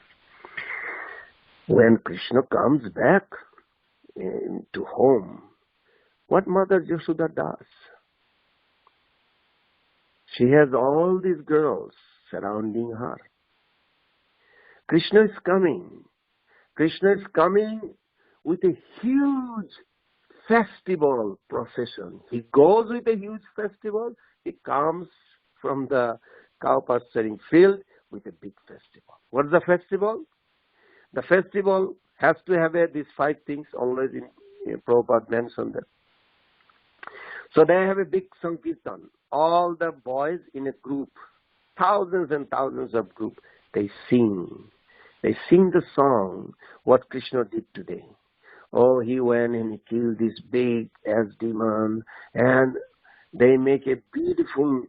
When Krishna comes back to home, what Mother Yashoda does? She has all these girls surrounding her. Krishna is coming. Krishna is coming with a huge festival procession. He goes with a huge festival. He comes from the cow pasturing field with a big festival. What is the festival? The festival has to have these 5 things. Always in Prabhupada mentioned that. So they have a big sankirtan. All the boys in a group, thousands and thousands of group, they sing. They sing the song, what Krishna did today. Oh, he went and he killed this big ass demon, and they make a beautiful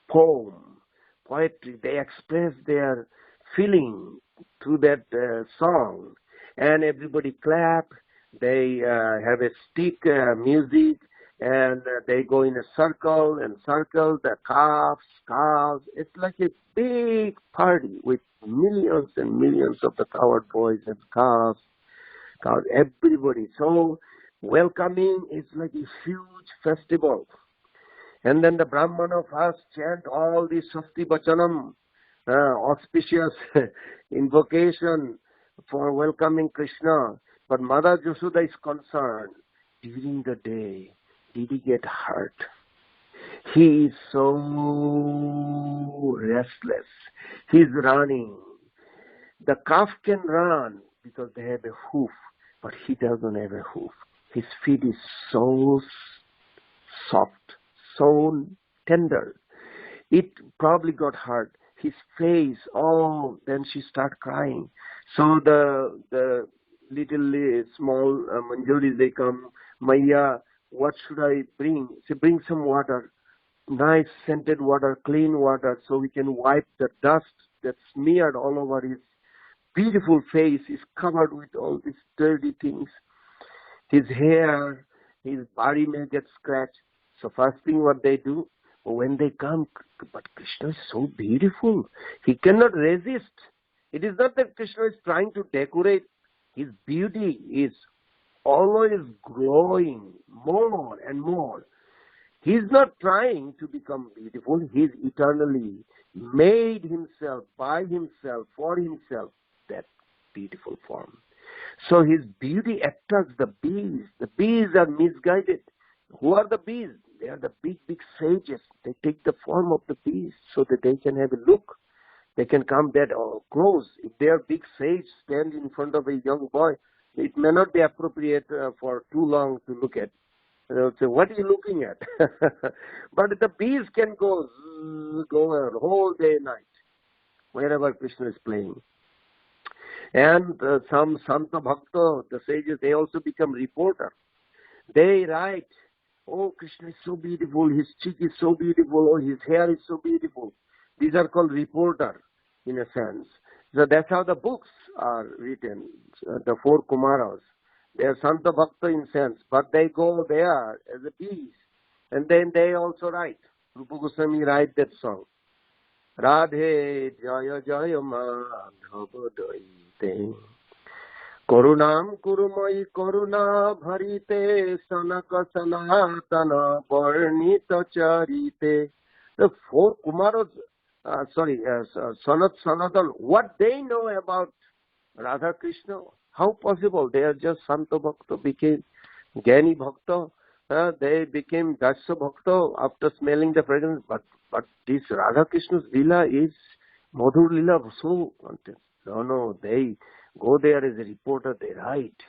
poetry. They express their feeling through that song, and everybody clap. They have a stick music, and they go in a circle and circle the calves. It's like a big party with millions and millions of the coward boys and calves. Everybody. So welcoming is like a huge festival. And then the Brahmana first chant all the Shasti Bachanam, auspicious invocation for welcoming Krishna. But Mother Yashoda is concerned, during the day, did he get hurt? He is so restless. He's running. The calf can run because they have a hoof, but he doesn't have a hoof. His feet is so soft, so tender. It probably got hurt. His face, then she started crying. So the little small Manjuris, they come, Maya, what should I bring? She brings some water, nice scented water, clean water, so we can wipe the dust that's smeared all over his beautiful face. Is covered with all these dirty things. His hair, his body may get scratched. So first thing what they do, when they come, but Krishna is so beautiful. He cannot resist. It is not that Krishna is trying to decorate. His beauty is always growing more and more. He is not trying to become beautiful. He is eternally made himself, by himself, for himself, that beautiful form. So his beauty attracts the bees. The bees are misguided. Who are the bees? They are the big, big sages. They take the form of the bees so that they can have a look. They can come that close. If they are big sage stand in front of a young boy, it may not be appropriate for too long to look at. They'll say, what are you looking at? But the bees can go a whole day and night, wherever Krishna is playing. And some Santa Bhakta, the sages, they also become reporter. They write, oh, Krishna is so beautiful, his cheek is so beautiful, oh, his hair is so beautiful. These are called reporter, in a sense. So that's how the books are written, the 4 Kumaras. They are Santa Bhakta incense, but they go there as a bees. And then they also write. Rupa Goswami write that song. Radhe Jaya Jaya Madhava Daite Karunam Kurumai Karuna Bharite Sanaka Sanatana Varnita Charite. The four Kumaras, Sanat Sanatan, what they know about Radha Krishna, how possible? They are just Santa Bhakta, became Gyani Bhakta, they became Dasya Bhakta after smelling the fragrance. But this Radha Krishna's Lila is Madhur Lila, so no, they go there as a reporter, they write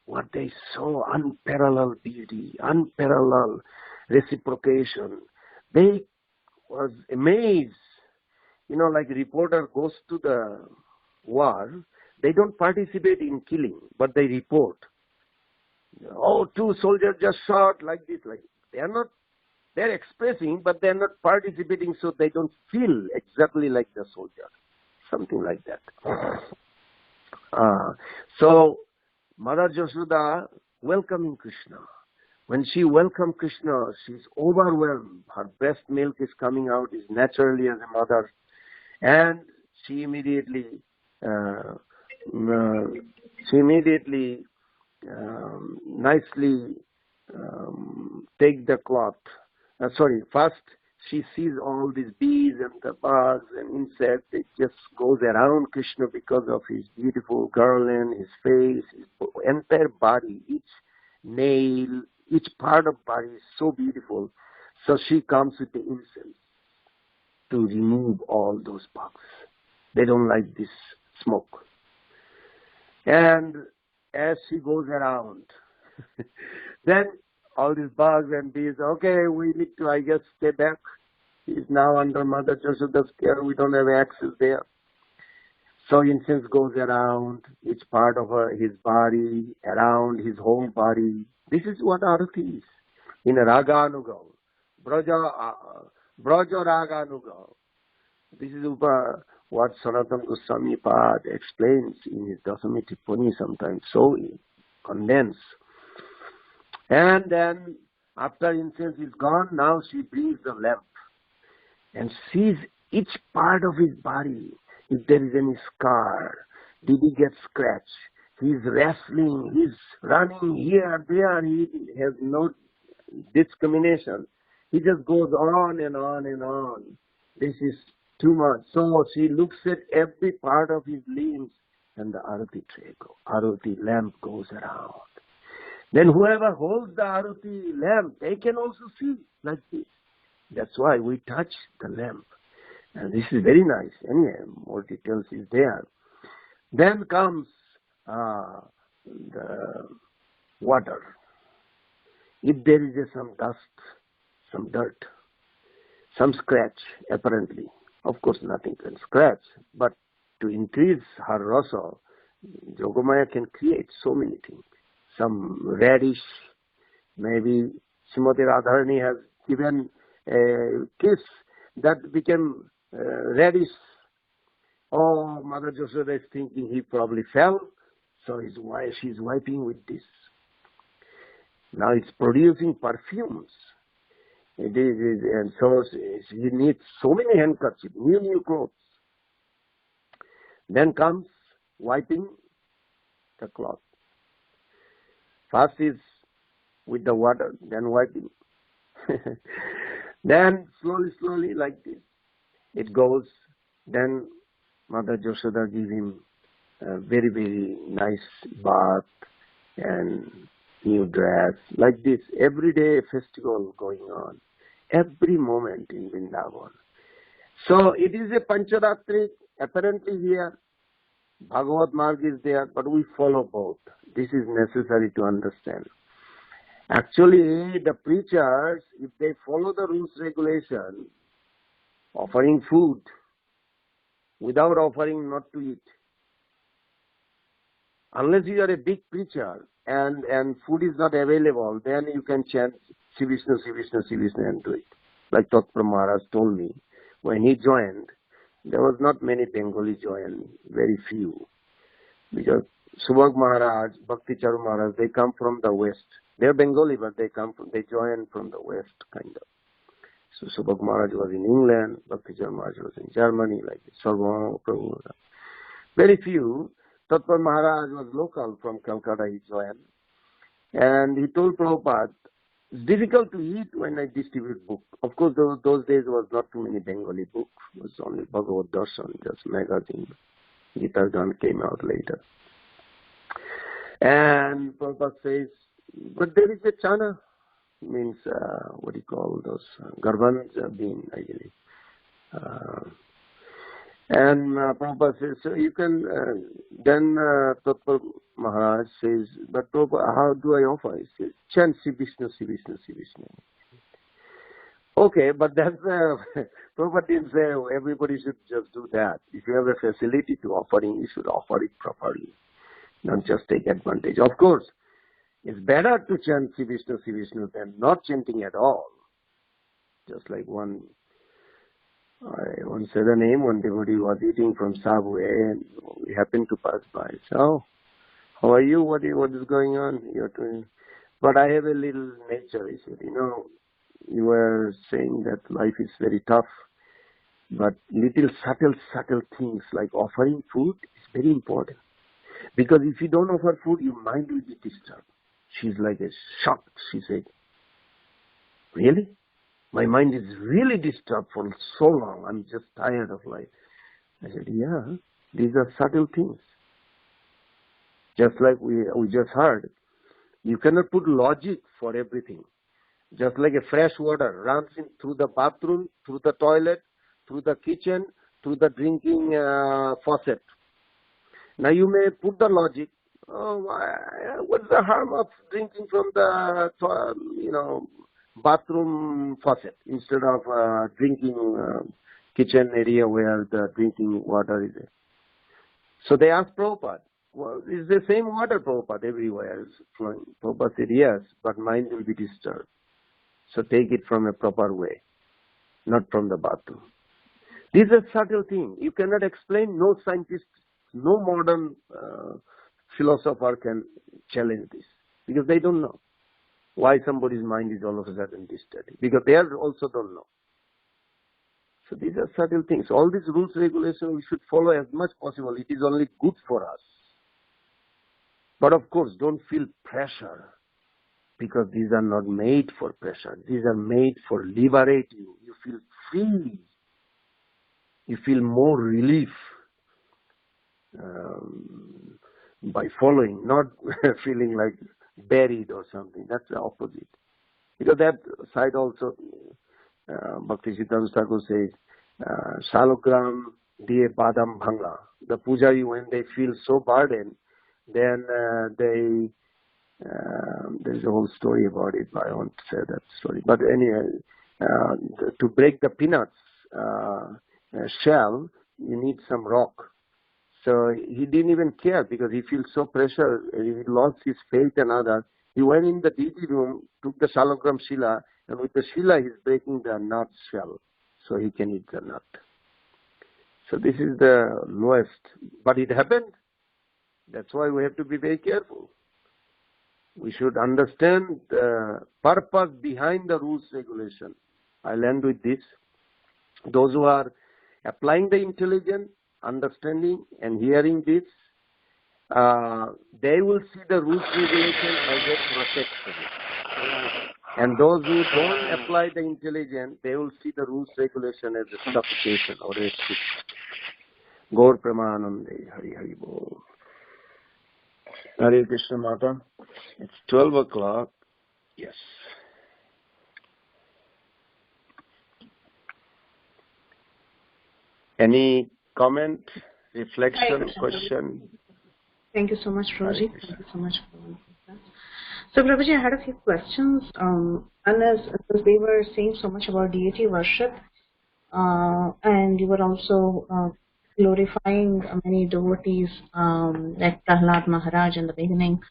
what they saw, unparalleled beauty, unparalleled reciprocation. They was amazed. Like a reporter goes to the war, they don't participate in killing, but they report. Oh, two soldiers just shot like this. Like they're expressing, but they're not participating, so they don't feel exactly like the soldier. Something like that. So, Mother Yashoda welcoming Krishna. When she welcomes Krishna, she's overwhelmed. Her breast milk is coming out, is naturally as a mother. And she immediately nicely take the cloth. First she sees all these bees and the bugs and insects. It just goes around Krishna because of his beautiful garland, his face, his entire body, each nail, each part of body is so beautiful. So she comes with the incense to remove all those bugs. They don't like this smoke. And as she goes around, then all these bugs and bees, okay, we need to, I guess, stay back. He's now under Mother Yashoda's care. We don't have access there. So incense goes around each part of his body, around his whole body. This is what Arati is. In a Raganugal, Braja Raganugal. This is what Sanatana Goswami Pad explains in his Dasami Tippani sometimes, so condensed. And then, after incense is gone, now she brings the lamp and sees each part of his body. If there is any scar, did he get scratched? He's wrestling, he's running here, there, he has no discrimination. He just goes on and on and on. This is too much. So she looks at every part of his limbs, and the Arati lamp goes around. Then whoever holds the Arati lamp, they can also see like this. That's why we touch the lamp. And this is very nice. Anyway, more details is there. Then comes the water. If there is some dust, some dirt, some scratch, apparently, of course nothing can scratch, but to increase her rasa, Yogamaya can create so many things. Some radish, maybe Srimati Radharani has given a kiss that became reddish. Oh, Mother Yashoda is thinking he probably fell, so she's wiping with this. Now it's producing perfumes. It is, and so she needs so many handkerchiefs, new clothes. Then comes wiping the cloth. First is with the water, then wiping. Then slowly like this, it goes. Then Mother Yashoda gives him a very, very nice bath and new dress. Like this, every day a festival going on. Every moment in Vrindavan. So it is a Pancharatri, apparently here. Bhagavad Marg is there, but we follow both. This is necessary to understand. Actually, the preachers, if they follow the rules, regulation, offering food, without offering not to eat, unless you are a big preacher and food is not available, then you can chant Shri Vishnu, Shri Vishnu, Shri Vishnu and do it. Like Tathpra Maharaj told me, when he joined, there was not many Bengali joined, very few. Because Subhag Maharaj, Bhakti Charu Maharaj, they come from the west. They're Bengali, but they join from the west, kind of. So Subhag Maharaj was in England, Bhakti Charu Maharaj was in Germany, like Sarvama Prabhu. Very few. Tatpar Maharaj was local from Calcutta, he joined. And he told Prabhupada, it's difficult to eat when I distribute book. Of course, those days was not too many Bengali books. It was only Bhagavad Darshan, just magazine. Gita Gan came out later. And Prabhupada says, but there is a chana, means what do you call those garbans being actually. And Prabhupada says, so you can, then Tatpar Maharaj says, but Prabhupada, how do I offer? He says, chant Sri Vishnu, Sri Vishnu, Sri Vishnu. Okay, but that's, Prabhupada didn't say everybody should just do that. If you have a facility to offering, you should offer it properly, not just take advantage. Of course, it's better to chant Sri Vishnu than not chanting at all. Just like I once said a name, one devotee was eating from Subway and we happened to pass by. So, how are you? What is going on? You're doing, but I have a little nature. He said, you were saying that life is very tough, but little subtle things like offering food is very important. Because if you don't offer food, your mind will be disturbed. She's like a shocked. She said, really? My mind is really disturbed for so long. I'm just tired of life. I said, yeah, these are subtle things. Just like we just heard. You cannot put logic for everything. Just like a fresh water runs in through the bathroom, through the toilet, through the kitchen, through the drinking faucet. Now you may put the logic. Oh, what's the harm of drinking from the bathroom faucet instead of drinking kitchen area where the drinking water is there? So they asked Prabhupada, well, it's the same water, Prabhupada, everywhere is flowing. Prabhupada said, yes, but mind will be disturbed. So take it from a proper way, not from the bathroom. These are subtle things. You cannot explain. No scientist, no modern philosopher can challenge this because they don't know why somebody's mind is all of a sudden disturbed. Because they also don't know. So these are subtle things. All these rules, regulations, we should follow as much possible. It is only good for us. But of course, don't feel pressure because these are not made for pressure. These are made for liberate you. You feel free. You feel more relief by following, not feeling like buried or something. That's the opposite. Because that side also, Bhakti Siddhanta Thakur says, Shalogram diye badam bhanga. The pujari, when they feel so burdened, then there's a whole story about it, but I won't say that story. But anyway, to break the peanuts shell, you need some rock. So he didn't even care because he feels so pressure. He lost his faith and others. He went in the DD room, took the shalogram shila, and with the shila he's breaking the nut shell so he can eat the nut. So this is the lowest. But it happened. That's why we have to be very careful. We should understand the purpose behind the rules regulation. I'll end with this. Those who are applying the intelligence, understanding and hearing this, they will see the rules regulation as a protection. And those who don't apply the intelligence, they will see the rules regulation as a suffocation or a restriction. Gaur Pramanande, Hari Hari Bol. Hare Krishna Mata. It's 12 o'clock. Yes. Any comment, reflection, question? Thank you so much, Prabhuji. Thank you so much for that. So, Prabhuji, I had a few questions. As we were saying so much about deity worship, and you were also glorifying many devotees, like Prahlad Maharaj in the beginning.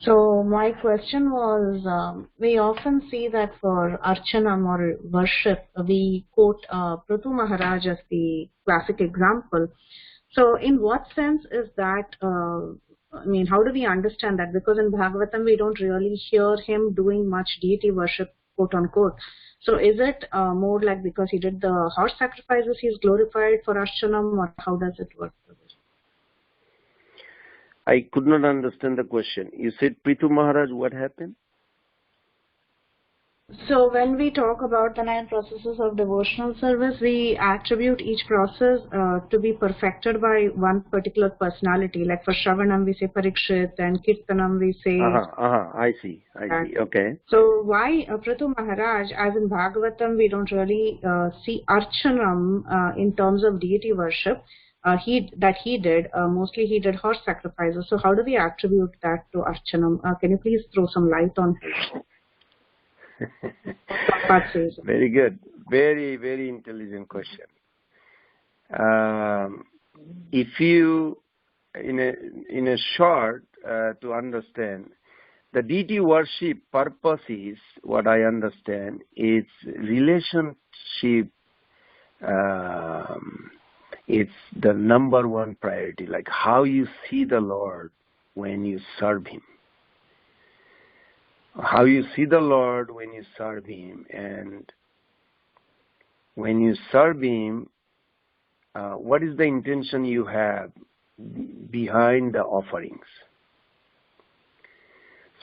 So my question was, we often see that for Archanam or worship, we quote Prathu Maharaj as the classic example. So in what sense is that I mean, how do we understand that? Because in Bhagavatam, we don't really hear him doing much deity worship, quote unquote. So is it more like because he did the horse sacrifices, he's glorified for Archanam, or how does it work? I could not understand the question. You said, Prithu Maharaj, what happened? So when we talk about the 9 processes of devotional service, we attribute each process to be perfected by one particular personality. Like for Shravanam, we say Parikshit, and Kirtanam, we say... I see. Okay. So why Prithu Maharaj, as in Bhagavatam, we don't really see Archanam in terms of deity worship. He did. Mostly he did horse sacrifices. So how do we attribute that to Archanam? Can you please throw some light on it? Very good. Very, very intelligent question. If you, in a short, to understand, the deity worship purpose is, what I understand, is relationship. It's the number one priority, like how you see the Lord when you serve Him. How you see the Lord when you serve Him, and when you serve Him, what is the intention you have behind the offerings?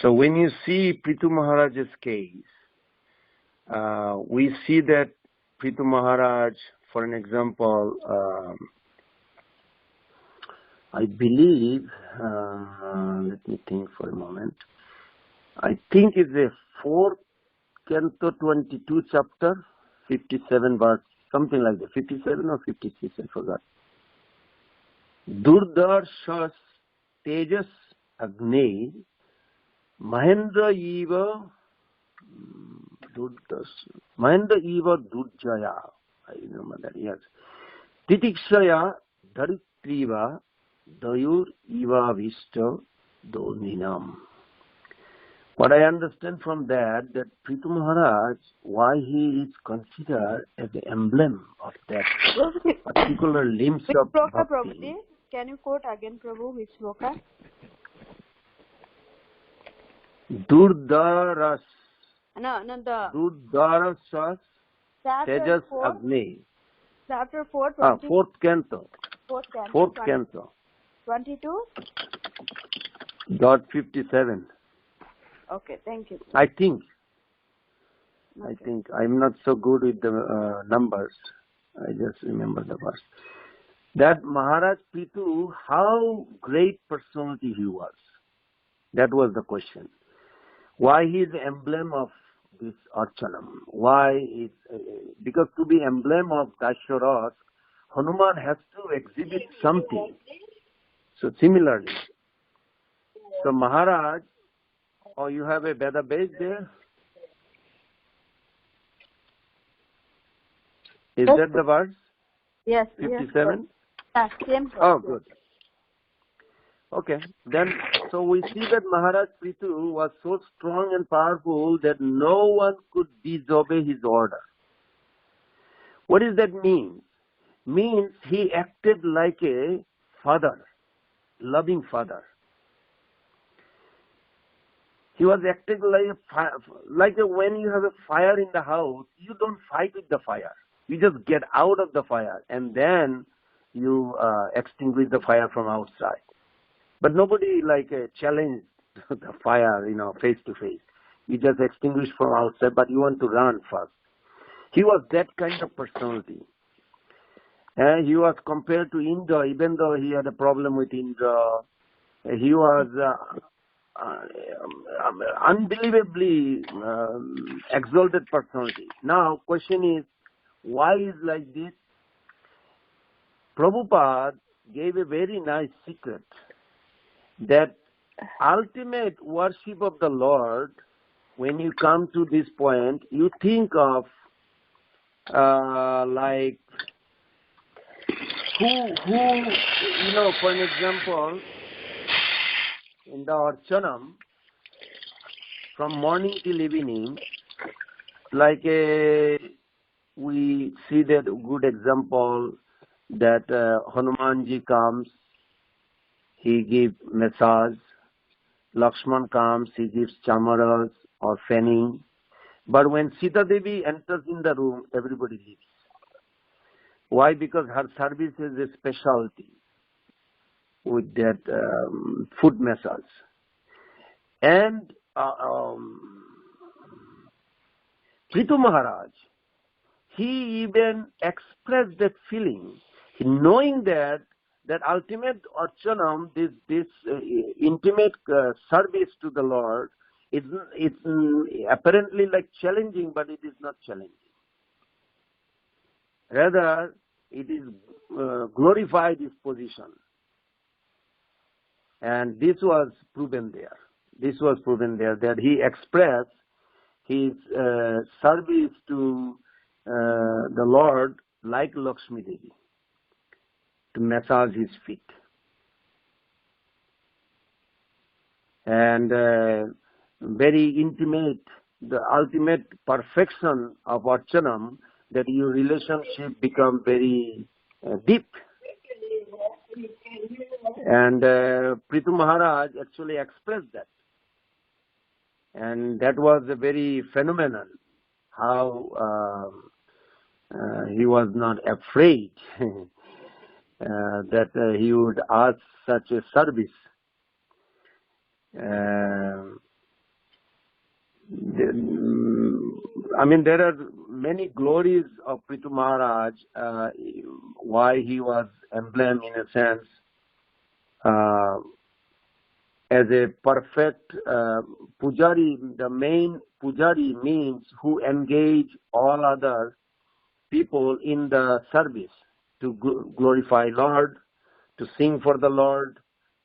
So when you see Prithu Maharaj's case, we see that Prithu Maharaj, for an example, I believe, let me think for a moment, I think it's the 4th canto, 22 chapter, 57 verse, something like that, 57 or 56, I forgot. Durdarshas tejas agne Mahendra eva durjaya. I remember that, yes. Titikshaya dharitriva dayur eva vishta doninam. What I understand from that Prithu Maharaj, why he is considered as the emblem of that particular limbs of bhakti. Prabhuji? Can you quote again, Prabhu, which sloka? Durdaras. No, the... Durdarasas tejas agni. Chapter 4, 20. 4th canto. 4th canto. 22? Dot 57. Okay, thank you. I think. Okay. I'm not so good with the numbers. I just remember the verse. That Maharaj Prithu, how great personality he was. That was the question. Why he is the emblem of this Archanam? Why is because to be emblem of Dasharas, Hanuman has to exhibit something. So similarly, so Maharaj, you have a better base there? Is that the verse? Yes. 57? Yes, same. Oh, good. Okay, then, so we see that Maharaj Prithu was so strong and powerful that no one could disobey his order. What does that mean? Means he acted like a father, loving father. He was acting like when you have a fire in the house, you don't fight with the fire. You just get out of the fire and then you extinguish the fire from outside. But nobody challenged the fire, face to face. You just extinguish from outside, but you want to run first. He was that kind of personality. And he was compared to Indra, even though he had a problem with Indra. He was unbelievably exalted personality. Now, question is, why is like this? Prabhupada gave a very nice secret that ultimate worship of the Lord, when you come to this point, you think of who for an example, in the Archanam, from morning till evening, we see that good example that Hanumanji comes. he gives massage. Lakshman comes, he gives chamaras or fanning. But when Sita Devi enters in the room, everybody leaves. Why? Because her service is a specialty with that foot massage. And Prithu Maharaj, he even expressed that feeling, knowing that ultimate archanam, this intimate service to the Lord, it's apparently like challenging, but it is not challenging. Rather, it is glorified his position. And this was proven there. This was proven there that he expressed his service to the Lord like Lakshmi Devi, to massage his feet. And very intimate, the ultimate perfection of Archanam, that your relationship become very deep. And Prithu Maharaj actually expressed that. And that was a very phenomenal, how he was not afraid that he would ask such a service. There are many glories of Prithu Maharaj, why he was emblem in a sense as a perfect pujari. The main pujari means who engage all other people in the service to glorify Lord, to sing for the Lord,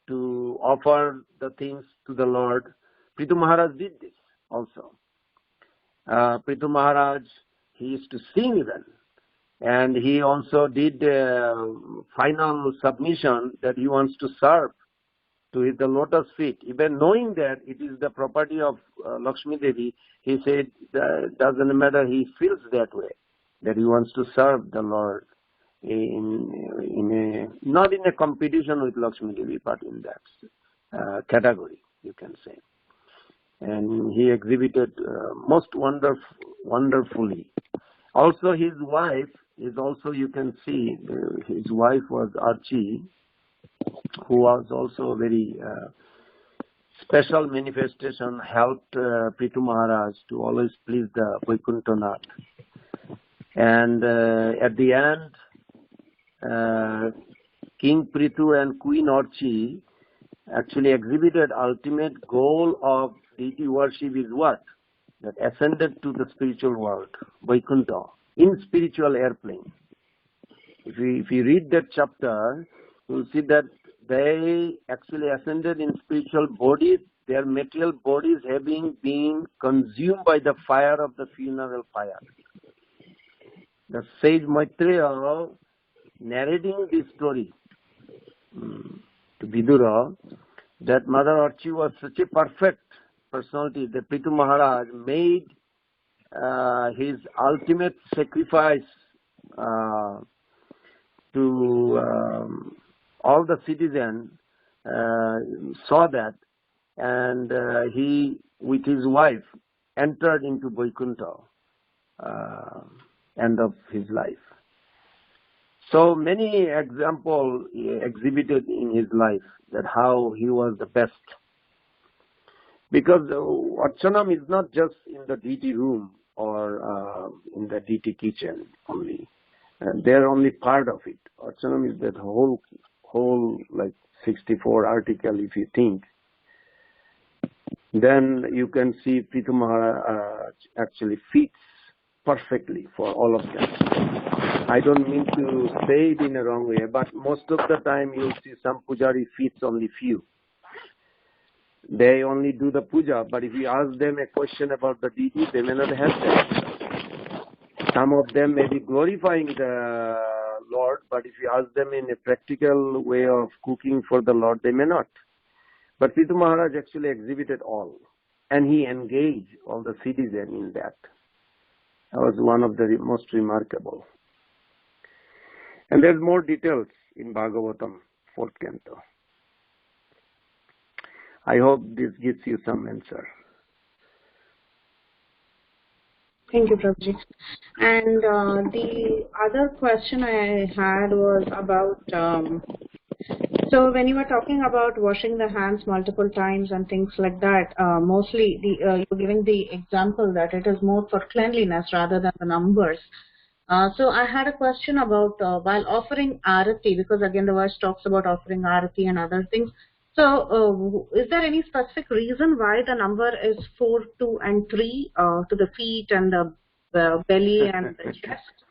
to offer the things to the Lord. Prithu Maharaj did this also. Prithu Maharaj, he used to sing even. And he also did final submission that he wants to serve to the lotus feet. Even knowing that it is the property of Lakshmi Devi, he said doesn't matter, he feels that way, that he wants to serve the Lord not in a competition with Lakshmi Devi, but in that category, you can say. And he exhibited most wonderfully. Also, his wife is also, you can see, his wife was Archie, who was also very special manifestation, helped Prithu Maharaj to always please the Vaikuntanath. And at the end, King Prithu and Queen Archie actually exhibited ultimate goal of deity worship is what? That ascended to the spiritual world, Vaikuntha, in spiritual airplane. If you read that chapter, you'll see that they actually ascended in spiritual bodies, their material bodies having been consumed by the fire of the funeral fire. The sage Maitreya narrating this story to Vidura, that Mother Archie was such a perfect personality that Prithu Maharaj made his ultimate sacrifice to all the citizens, saw that, and he, with his wife, entered into Vaikuntha, end of his life. So many examples exhibited in his life that how he was the best. Because Archanam is not just in the deity room or in the deity kitchen only. They're only part of it. Archanam is that whole like 64 article, if you think. Then you can see Prithu Maharaj actually fits perfectly for all of them. I don't mean to say it in a wrong way, but most of the time you'll see some pujari fits only few. They only do the puja, but if you ask them a question about the deity, they may not have that. Some of them may be glorifying the Lord, but if you ask them in a practical way of cooking for the Lord, they may not. But Prithu Maharaj actually exhibited all, and he engaged all the citizens in that. That was one of the most remarkable. And there's more details in Bhagavatam, 4th canto. I hope this gives you some answer. Thank you, Prabhuji. And the other question I had was about, so when you were talking about washing the hands multiple times and things like that, mostly you're giving the example that it is more for cleanliness rather than the numbers. So I had a question about while offering arati, because again the verse talks about offering arati and other things. So is there any specific reason why the number is 4, 2, and 3 to the feet and the belly and the chest?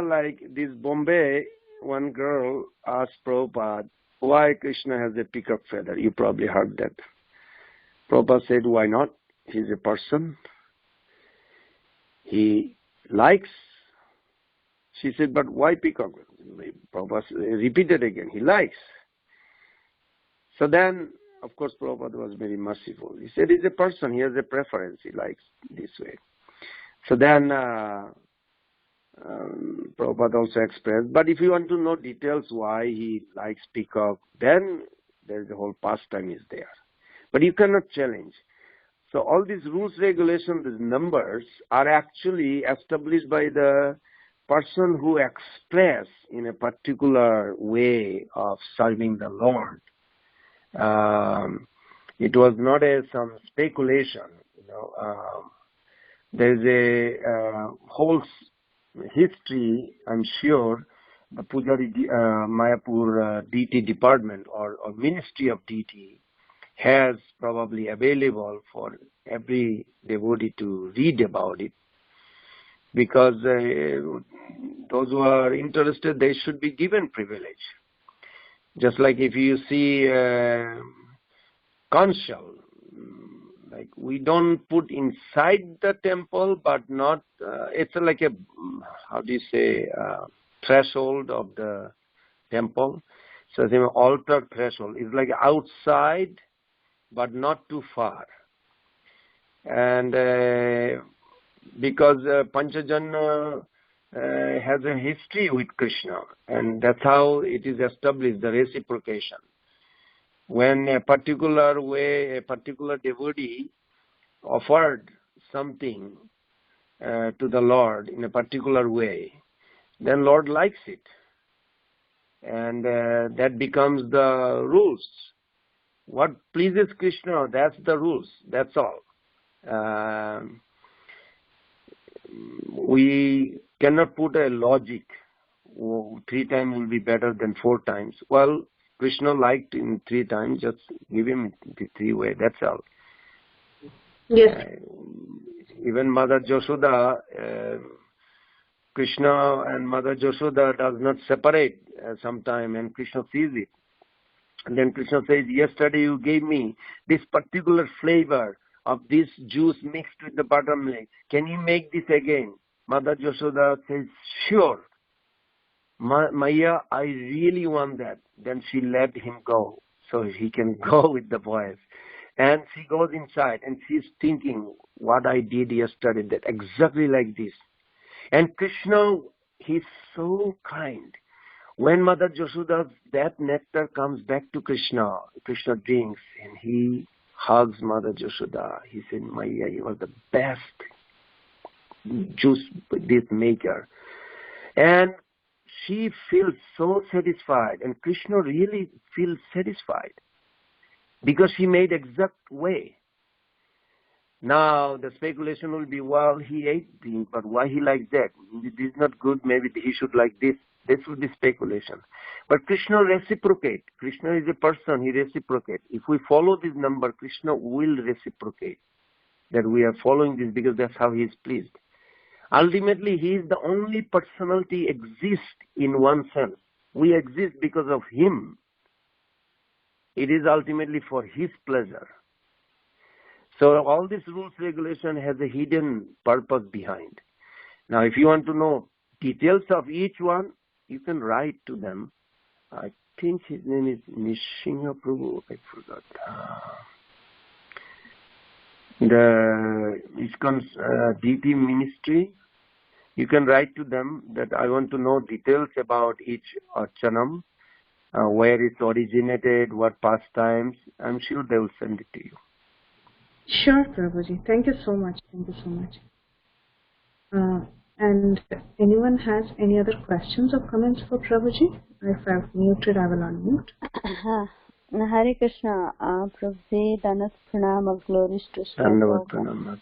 Like this Bombay, one girl asked Prabhupada, why Krishna has a peacock feather? You probably heard that. Prabhupada said, why not? He's a person. He likes. She said, but why peacock? Prabhupada repeated again, he likes. So then, of course, Prabhupada was very merciful. He said, he's a person, he has a preference, he likes this way. So then, Prabhupada also expressed, but if you want to know details why he likes peacock, then there's a whole pastime is there. But you cannot challenge. So all these rules, regulations, these numbers are actually established by the person who express in a particular way of serving the Lord. It was not some speculation. There's a whole history, I'm sure, the Pujari Mayapur deity department or Ministry of Deity has probably available for every devotee to read about it, because those who are interested, they should be given privilege. Just like if you see conch shell, like we don't put inside the temple, but not, it's like a, how do you say, threshold of the temple. So it's an altar threshold. It's like outside, but not too far. And because Panchajanya has a history with Krishna, and that's how it is established, the reciprocation. When a particular way, a particular devotee offered something to the Lord in a particular way, then Lord likes it. And that becomes the rules. What pleases Krishna, that's the rules, that's all. We cannot put a logic, 3 times will be better than 4 times. Well, Krishna liked in 3 times, just give him the 3 way, that's all. Yes. Even Mother Yashoda, Krishna and Mother Yashoda does not separate sometime, and Krishna sees it. And then Krishna says, yesterday you gave me this particular flavor of this juice mixed with the buttermilk. Can you make this again? Mother Yashoda says, sure. Maya, I really want that. Then she let him go so he can go with the boys. And she goes inside and she's thinking, what I did yesterday, that exactly like this. And Krishna, he's so kind. When Mother Yashoda, that nectar comes back to Krishna, Krishna drinks and he hugs Mother Yashoda. He said, Maya, you are the best juice this maker. And she feels so satisfied, and Krishna really feels satisfied because she made exact way. Now the speculation will be, well, he ate this, but why he likes that? This is not good, maybe he should like this. This would be speculation. But Krishna reciprocate. Krishna is a person, he reciprocate. If we follow this number, Krishna will reciprocate. That we are following this because that's how he is pleased. Ultimately, he is the only personality exists in one sense. We exist because of him. It is ultimately for his pleasure. So all this rules regulation has a hidden purpose behind. Now, if you want to know details of each one, you can write to them. I think his name is Nishinga Prabhu. I forgot. The ISKCON DT ministry. You can write to them that I want to know details about each archanam, where it originated, what pastimes. I'm sure they will send it to you. Sure, Prabhuji. Thank you so much. Thank you so much. And anyone has any other questions or comments for Prabhuji? If I've muted, I will unmute. Hare Krishna, Prabhuji, Dhanas Pranam, of glories to Prabhuji.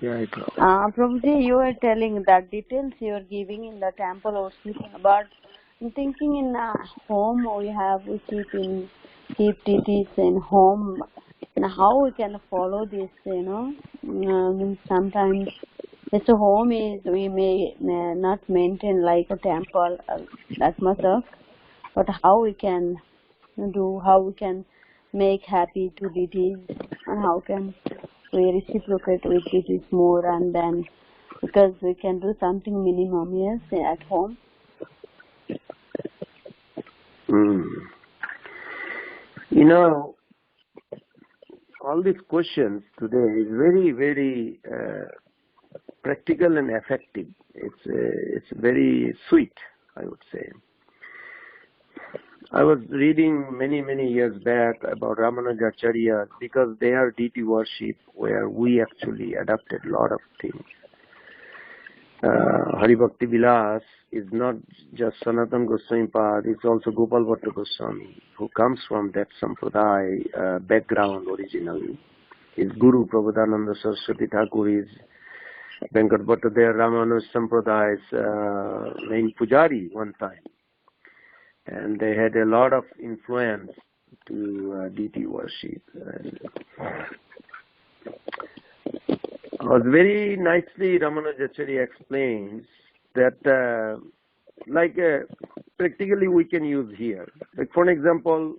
Yeah, Prabhuji, you were telling that details you are giving in the temple worship, but I'm thinking in home we keep deities in home, and how we can follow this, sometimes it's a home is we may not maintain like a temple that much of, but how we can make happy to deities, and how can we reciprocate with deities more, and then because we can do something minimum, yes, at home. You know, all these questions today is very, very practical and effective. It's very sweet, I would say. I was reading many years back about Ramanujacharya, because they are deity worship where we actually adapted a lot of things. Hari Bhakti Vilas is not just Sanatan Goswami Pad, it's also Gopal Bhatta Goswami, who comes from that sampradaya background originally. His Guru Prabodhananda Saraswati Thakur is Venkat Bhattacharya Ramanuja Sampradaya's main pujari one time. And they had a lot of influence to deity worship. Very nicely Ramanujacharya explains that practically we can use here. Like for an example,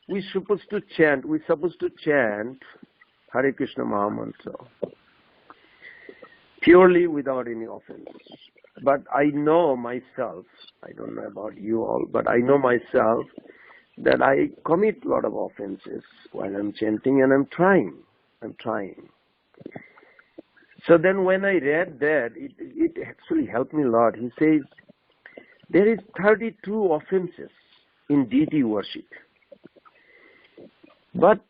we're supposed to chant Hare Krishna Mahamantra purely without any offense. But I know myself, I don't know about you all, but I know myself that I commit a lot of offenses while I'm chanting, and I'm trying. So then when I read that, it actually helped me a lot. He says, there is 32 offenses in deity worship. But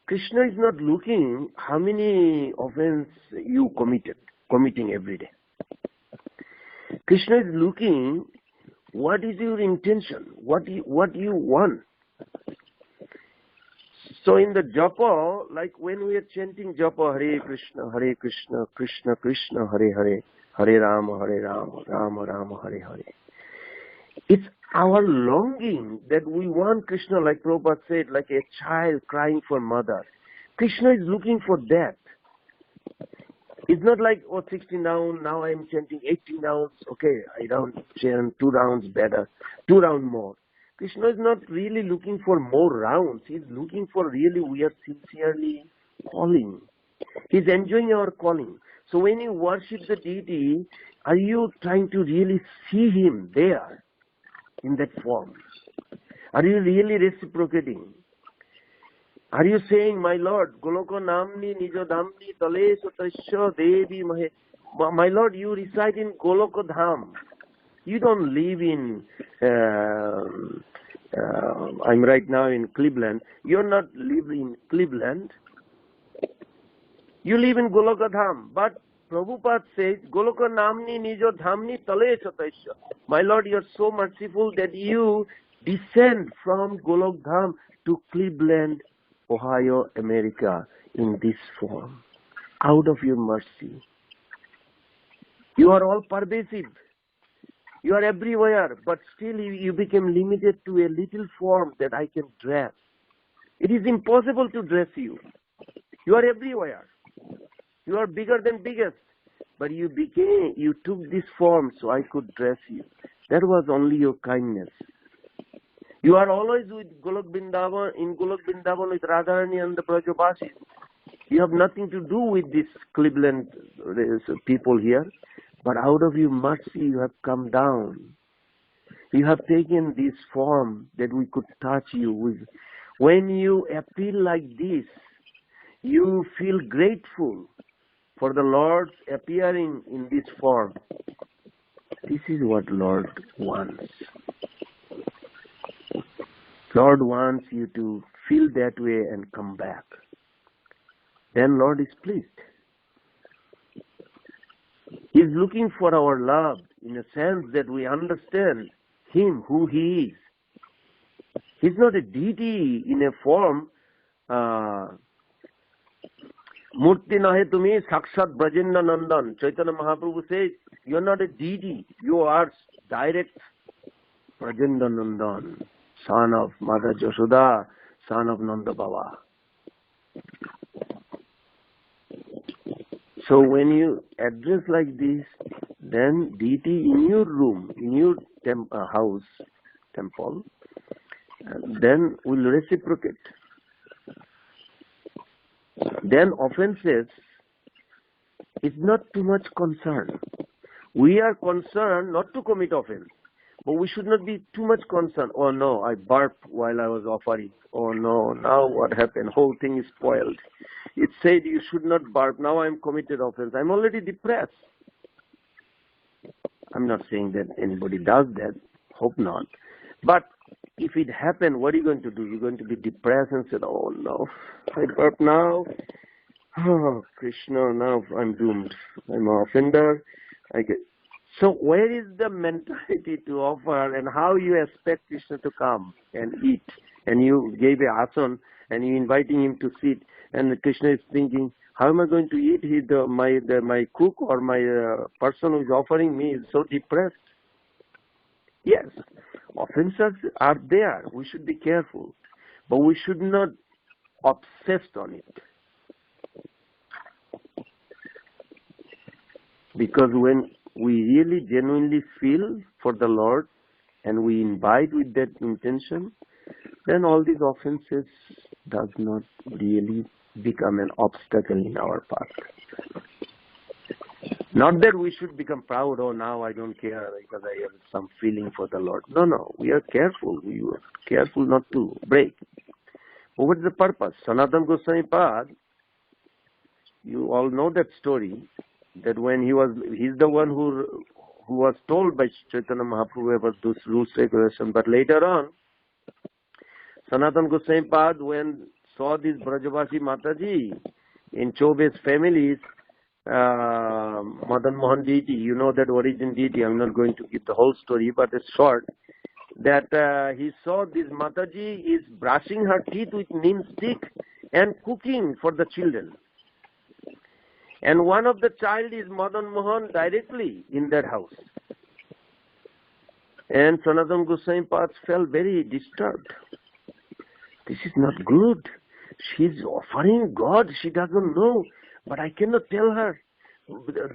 Krishna is not looking how many offenses you committing every day. Krishna is looking what is your intention, what you want. So in the japa, like when we are chanting japa, Hare Krishna, Krishna Krishna, Hare Hare, Hare Rama, Rama Rama, Hare Hare. It's our longing that we want Krishna, like Prabhupada said, like a child crying for mother. Krishna is looking for that. It's not like, 16 rounds, now I'm chanting 18 rounds. Okay, I don't chant 2 rounds better, 2 rounds more. Krishna is not really looking for more rounds. He's looking for really we are sincerely calling. He's enjoying our calling. So when you worship the deity, are you trying to really see him there in that form? Are you really reciprocating? Are you saying, my Lord, Goloko Namni Nijo Dhamni Tale Sotasya Devi Mahe? My Lord, you reside in Goloko Dham. You don't live in, I'm right now in Cleveland. You're not living in Cleveland. You live in Goloka Dham. But Prabhupada says, Goloko Namni Nijo Dhamni Tale Sotasya. My Lord, you're so merciful that you descend from Golok Dham to Cleveland, Ohio, America, in this form, out of your mercy. You are all pervasive. You are everywhere, but still you became limited to a little form that I can dress. It is impossible to dress you. You are everywhere. You are bigger than biggest, but you took this form so I could dress you. That was only your kindness. You are always with Golok Vrindavan, in Golok Vrindavan with Radharani and the Brajavasis. You have nothing to do with this Cleveland people here, but out of your mercy you have come down. You have taken this form that we could touch you with. When you appeal like this, you feel grateful for the Lord's appearing in this form. This is what Lord wants. Lord wants you to feel that way and come back. Then Lord is pleased. He's looking for our love in a sense that we understand Him, who He is. He's not a deity in a form. Murti nahe tumi sakshat brajendra nandan. Chaitanya Mahaprabhu says, you are not a deity. You are direct Brajendra Nandan, son of Mother Jashoda, son of Nanda Baba. So when you address like this, then deity in your room, in your house, temple, then will reciprocate. Then offenses is not too much concern. We are concerned not to commit offense, but we should not be too much concerned. Oh no, I burped while I was offering. Oh no, now what happened? Whole thing is spoiled. It said you should not burp. Now I am committed offense. I'm already depressed. I'm not saying that anybody does that. Hope not. But if it happened, what are you going to do? You're going to be depressed and say, oh no, I burp now. Oh, Krishna, now I'm doomed. I'm an offender. So where is the mentality to offer, and how you expect Krishna to come and eat? And you gave a asan and you inviting him to sit, and Krishna is thinking, how am I going to eat? My cook or my person who is offering me is so depressed. Yes, offenses are there. We should be careful, but we should not obsess on it. Because when we really genuinely feel for the Lord and we invite with that intention, then all these offenses does not really become an obstacle in our path. Not that we should become proud, oh now I don't care because I have some feeling for the Lord. No, we are careful. We are careful not to break. But what is the purpose? Sanatana Goswami Pad, you all know that story, that when he's the one who was told by Chaitanya Mahaprabhu about those rules regulation. But later on, Sanatana Goswami Pad, when saw this Brajavasi Mataji in Chaube's families, Madan Mohan deity, you know that origin deity. I'm not going to give the whole story, but it's short. That he saw this Mataji is brushing her teeth with neem stick and cooking for the children. And one of the child is Madan Mohan directly in that house. And Sanatana Goswami Pad felt very disturbed. This is not good. She's offering God. She doesn't know. But I cannot tell her.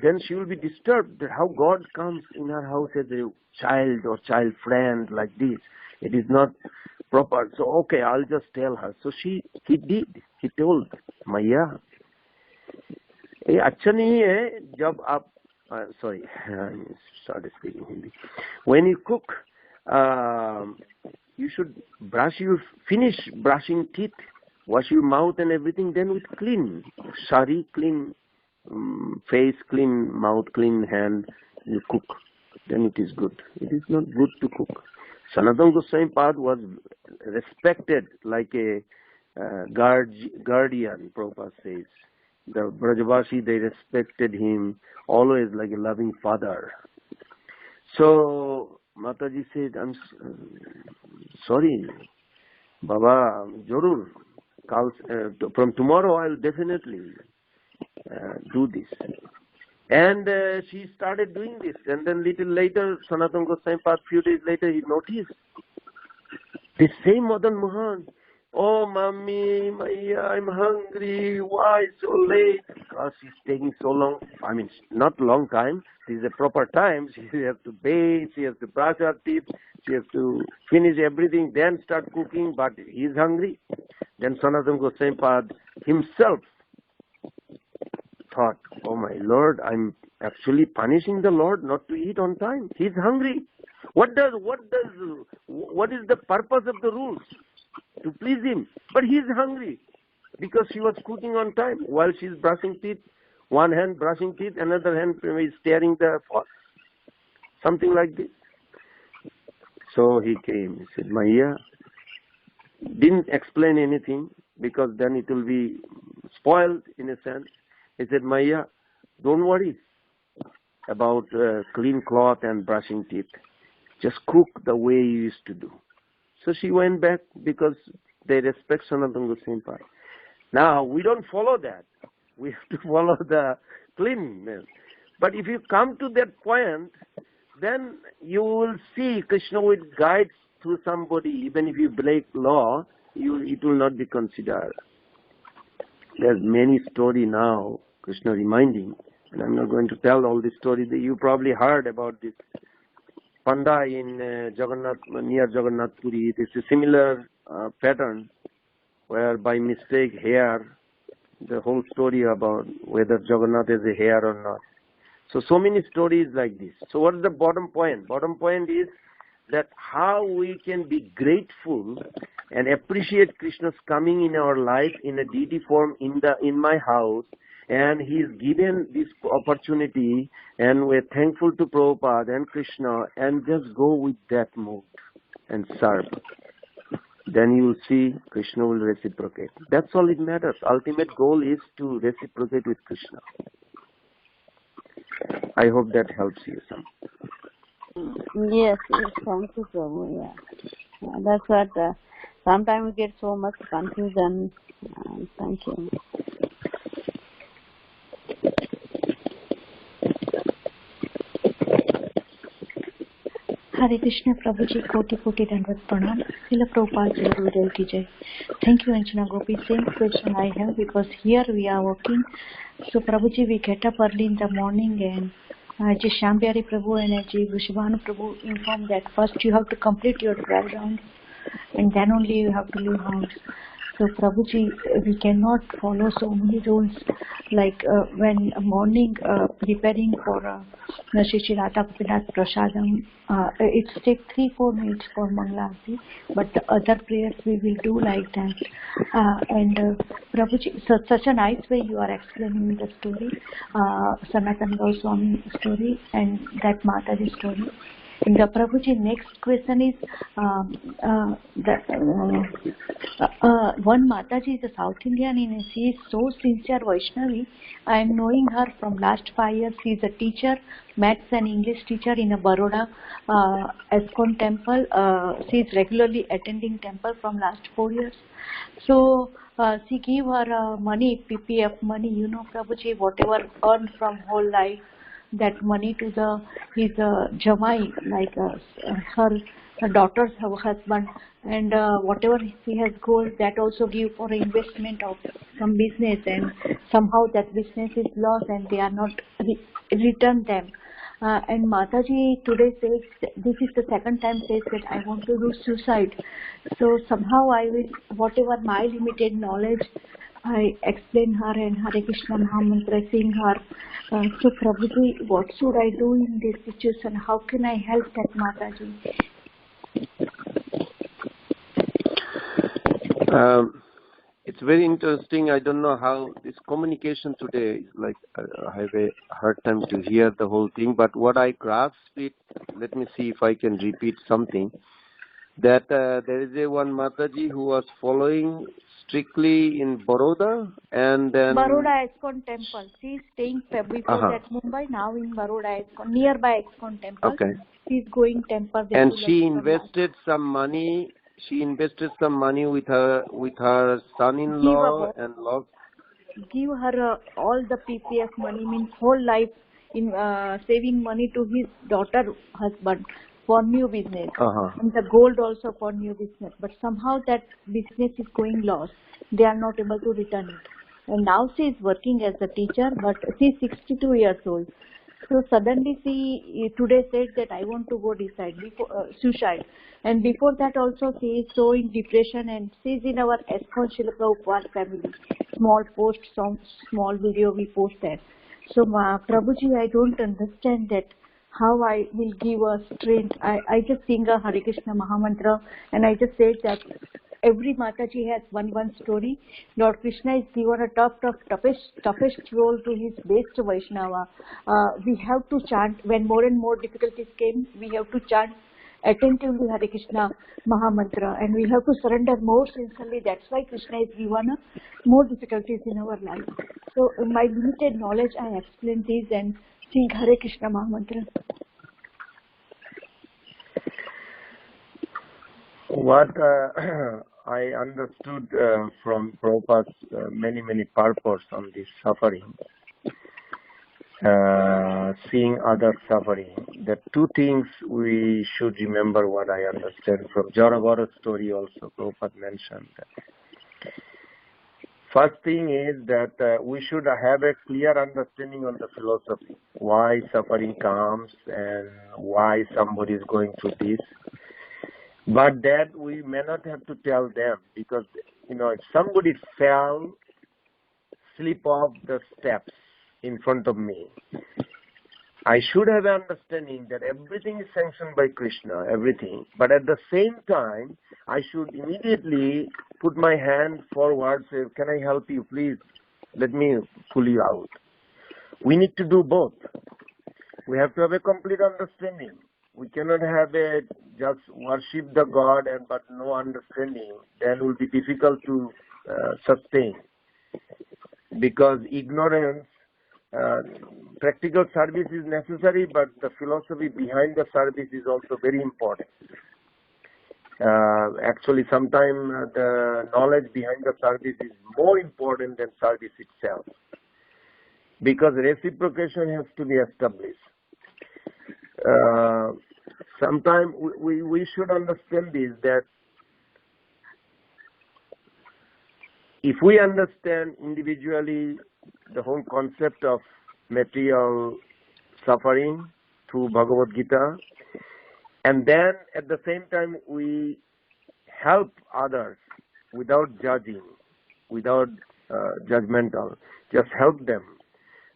Then she will be disturbed that how God comes in her house as a child or child friend like this. It is not proper. So, okay, I'll just tell her. So he did. He told Maya. ये अच्छा नहीं है जब आप sorry started speaking Hindi. When you cook, you should finish brushing teeth, wash your mouth and everything, then with clean sari, clean face, clean mouth, clean hand, you cook. Then it is good. It is not good to cook. Sanatana Goswami Pad was respected like a guardian, Prabhupada says. The Brajavasi, they respected him always like a loving father. So Mataji said, I'm sorry, Baba, Jorur, from tomorrow I'll definitely do this. And she started doing this. And then little later, Sanatana Goswami Pad, few days later, he noticed the same Madan Mohan. Oh, mommy, Maya, I'm hungry. Why so late? Because she's taking so long. I mean, not long time. This is a proper time. She has to bathe. She has to brush her teeth. She has to finish everything, then start cooking. But he's hungry. Then Sanatana Goswami Pad himself thought, oh my Lord, I'm actually punishing the Lord not to eat on time. He's hungry. What is the purpose of the rules? To please him. But he is hungry because she was cooking on time while she is brushing teeth. One hand brushing teeth, another hand is staring the pot. Something like this. So he came. He said, Maya, didn't explain anything because then it will be spoiled in a sense. He said, Maya, don't worry about clean cloth and brushing teeth. Just cook the way you used to do. So she went back because they respect Sanatana Goswami. Now, we don't follow that. We have to follow the cleanliness. But if you come to that point, then you will see Krishna will guide through somebody. Even if you break law, it will not be considered. There's many story now, Krishna reminding, and I'm not going to tell all the stories that you probably heard about this Panda in Jagannath, near Jagannath Puri. It's a similar pattern where by mistake hair, the whole story about whether Jagannath is a hair or not. So many stories like this. So what is the bottom point? Bottom point is that how we can be grateful and appreciate Krishna's coming in our life in a deity form in my house, and he's given this opportunity, and we're thankful to Prabhupada and Krishna, and just go with that mood and serve. Then you will see Krishna will reciprocate. That's all it matters. Ultimate goal is to reciprocate with Krishna. I hope that helps you some. Yes, thank you, Prabhu. Yeah. That's what, sometimes we get so much confusion. Thank you. Hare Krishna, Prabhuji, Koti Dandvat Pranam. Srila Prabhupada Jai Gurudev Ki Jai. Thank you, Anjana Gopi. Same question I have because here we are working. So Prabhuji, we get up early in the morning and Ji Shyambyari Prabhu and Ji Vrishabhanu Prabhu inform that first you have to complete your drive round and then only you have to leave house. So Prabhuji, we cannot follow so many rules like when morning preparing for Shri Radha Gopinath Prasadam, it takes 3-4 minutes for Mangalarti, but the other prayers we will do like that. Prabhuji, so such a nice way you are explaining the story, Sanatana Goswami story and that Mataji story. And the Prabhuji, next question is one Mataji is a South Indian and she is so sincere Vaishnavi. I am knowing her from last 5 years. She is a teacher, maths and English teacher in a Baroda Iskon temple. She is regularly attending temple from last 4 years. So she give her money, PPF money, you know, Prabhuji, whatever earned from whole life, that money to his jamai, like her daughter's husband, and whatever he has gold, that also give for investment of some business, and somehow that business is lost and they are not return them. And Mataji today says, this is the second time says that I want to do suicide. So somehow I will, whatever my limited knowledge, I explain her and Hare Krishna Mahamantra, sing her. So Prabhuji, what should I do in this situation? How can I help that Mataji? It's very interesting. I don't know how this communication today is like. I have a hard time to hear the whole thing, but what I grasp it, let me see if I can repeat something. That there is a one Mataji who was following strictly in Baroda, and then Baroda Iskon temple. She is staying before that Mumbai, now in Baroda Iskon, nearby Iskon temple. Okay. She is going temple. And she invested some money. She invested some money with her son-in-law and lost. Give her all the PPF money, means whole life in saving money to his daughter husband for new business, and the gold also for new business. But somehow that business is going lost. They are not able to return it. And now she is working as a teacher, but she is 62 years old. So suddenly she today said that I want to go suicide. And before that also she is so in depression, and she is in our Iskon Srila Prabhupada family. Small post, some small video we post there. So Prabhuji, I don't understand that how I will give her strength. I just sing a Hare Krishna Mahamantra and I just said that every Mataji has one story. Lord Krishna is given a toughest role to his best Vaishnava. We have to chant, when more and more difficulties came, we have to chant attentively Hare Krishna Mahamantra, and we have to surrender more sincerely. That's why Krishna is given more difficulties in our life. So in my limited knowledge, I explain these and sing Hare Krishna Mahamantra. What I understood from Prabhupada's many purpose on this suffering, seeing others suffering, the two things we should remember, what I understand from Jarabara's story also, Prabhupada mentioned. First thing is that we should have a clear understanding on the philosophy, why suffering comes and why somebody is going through this. But that we may not have to tell them, because, if somebody fell, slip off the steps in front of me, I should have understanding that everything is sanctioned by Krishna, everything. But at the same time, I should immediately put my hand forward, say, can I help you? Please, let me pull you out. We need to do both. We have to have a complete understanding. We cannot have just worship the God but no understanding. Then it will be difficult to sustain. Because ignorance, practical service is necessary, but the philosophy behind the service is also very important. Actually, sometimes the knowledge behind the service is more important than service itself. Because reciprocation has to be established. Sometimes we should understand this, that if we understand individually the whole concept of material suffering through Bhagavad Gita, and then at the same time we help others without judging, without judgmental, just help them,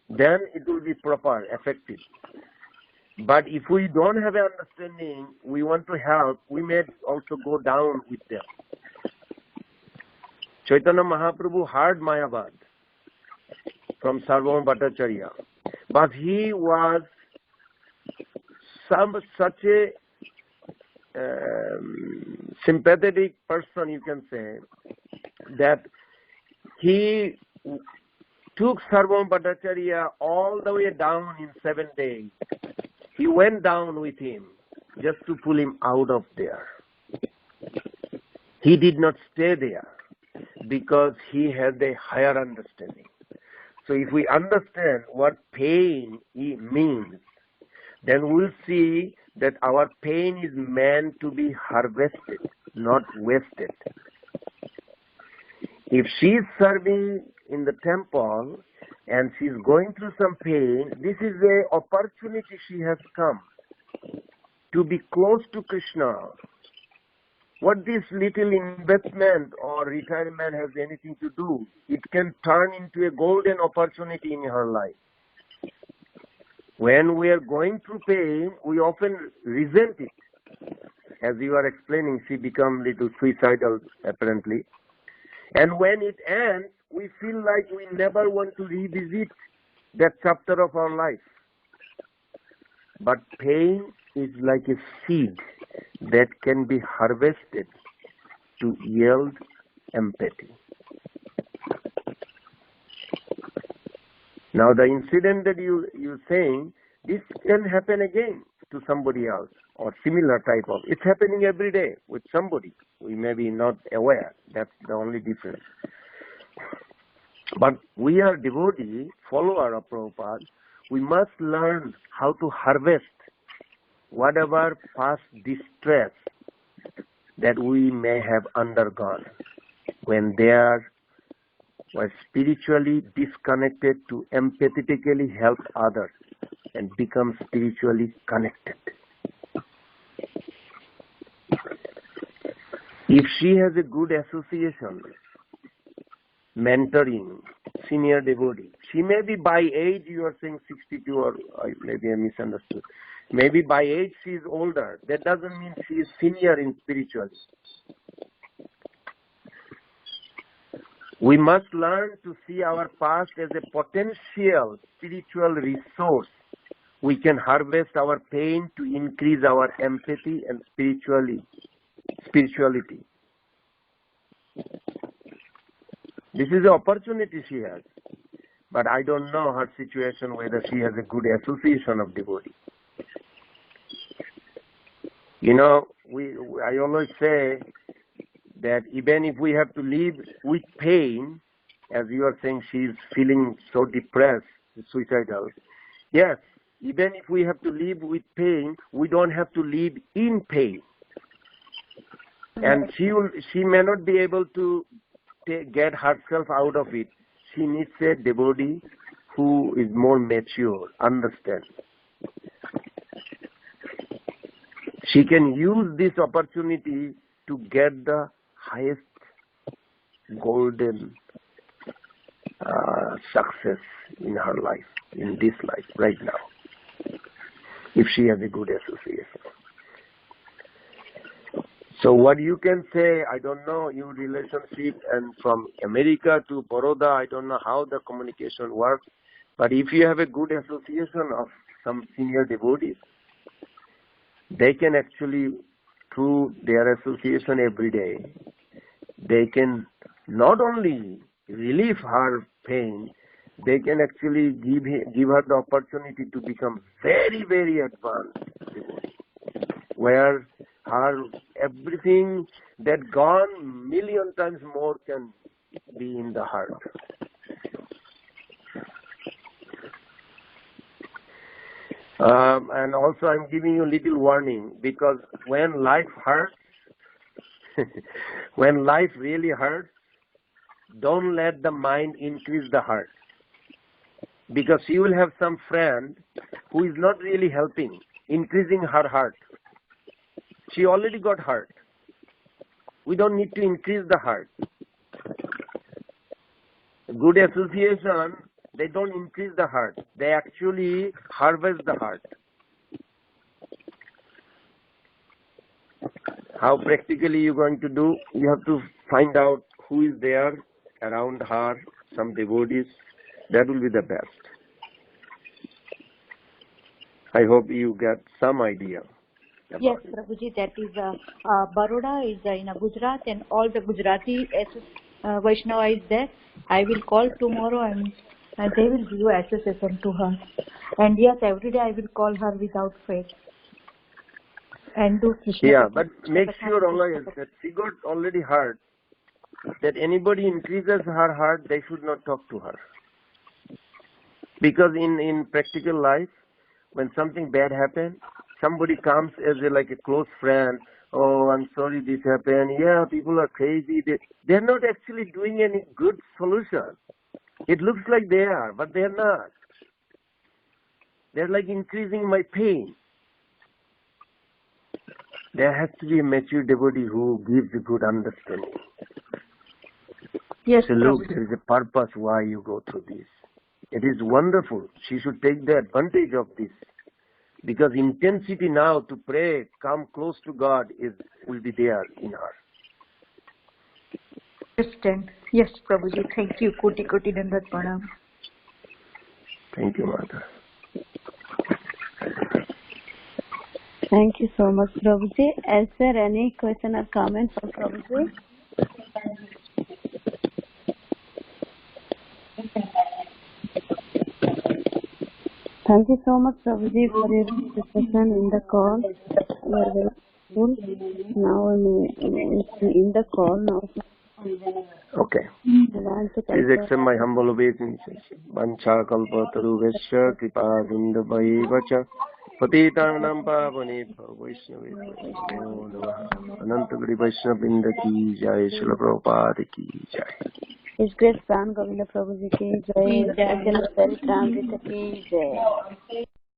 then it will be proper, effective. But if we don't have an understanding, we want to help, we may also go down with them. Chaitanya Mahaprabhu heard Mayavad from Sarvabhauma Bhattacharya, but he was such a sympathetic person, you can say, that he took Sarvabhauma Bhattacharya all the way down in 7 days. He went down with him just to pull him out of there. He did not stay there because he had a higher understanding. So if we understand what pain means, then we'll see that our pain is meant to be harvested, not wasted. If she is serving in the temple and she is going through some pain, this is an opportunity she has come to be close to Krishna. What this little investment or retirement has anything to do, it can turn into a golden opportunity in her life. When we are going through pain, we often resent it. As you are explaining, she becomes a little suicidal, apparently. And when it ends, we feel like we never want to revisit that chapter of our life. But pain is like a seed that can be harvested to yield empathy. Now the incident that you're saying, this can happen again to somebody else, or similar type of, it's happening every day with somebody. We may be not aware, that's the only difference. But we are devotees, follower of Prabhupada, we must learn how to harvest whatever past distress that we may have undergone when they were spiritually disconnected to empathetically help others and become spiritually connected. If she has a good association, mentoring, senior devotee, she may be by age, you are saying 62, or maybe I misunderstood. Maybe by age she is older. That doesn't mean she is senior in spirituality. We must learn to see our past as a potential spiritual resource. We can harvest our pain to increase our empathy and spirituality. This is the opportunity she has. But I don't know her situation, whether she has a good association of devotees. You know, I always say that even if we have to live with pain, as you are saying, she is feeling so depressed, suicidal. Yes, even if we have to live with pain, we don't have to live in pain. And she may not be able to get herself out of it. She needs a devotee who is more mature, understand. She can use this opportunity to get the highest golden success in her life, in this life, right now, if she has a good association. So what you can say, I don't know your relationship, and from America to Baroda, I don't know how the communication works, but if you have a good association of some senior devotees, they can actually, through their association every day, they can not only relieve her pain, they can actually give her the opportunity to become very, very advanced devotee, where her everything that gone million times more can be in the heart. And also I'm giving you a little warning, because when life hurts, when life really hurts, don't let the mind increase the hurt. Because you will have some friend who is not really helping, increasing her hurt. She already got hurt. We don't need to increase the hurt. Good association, they don't increase the hurt. They actually harvest the hurt. How practically you're going to do? You have to find out who is there around her, some devotees. That will be the best. I hope you get some idea. Yes, Prabhuji, that is Baroda is in Gujarat, and all the Gujarati Vaishnava is there. I will call tomorrow, and they will give association to her. And yes, every day I will call her without fail. And do Krishna. Yeah, but make sure always that she got already hurt, that anybody increases her heart, they should not talk to her. Because in practical life, when something bad happens, somebody comes as like a close friend. Oh, I'm sorry this happened. Yeah, people are crazy. They're not actually doing any good solution. It looks like they are, but they're not. They're like increasing my pain. There has to be a mature devotee who gives a good understanding. Yes, so look, there is a purpose why you go through this. It is wonderful. She should take the advantage of this. Because intensity now to pray, come close to God, will be there in her. Understand. Yes, Prabhuji. Thank you. Koti Koti Dandat Pranam. Thank you, Mother. Thank you so much, Prabhuji. Is there any question or comment for Prabhuji? Thank you so much, Prabhuji, for your discussion in the call. You are very cool. Now in the call now. Okay. Please accept my humble obeisances. Vancha kalpa taruvesya kripa vindavaivacha patitanam pavanebhyo vaishnavebhyo namo namaha. Anantagiri Vaishnava Vrinda ki jai, Srila Prabhupada ki jai. His Grace Pran Govinda Prabhuji ki jai, Caritamrita ki jai.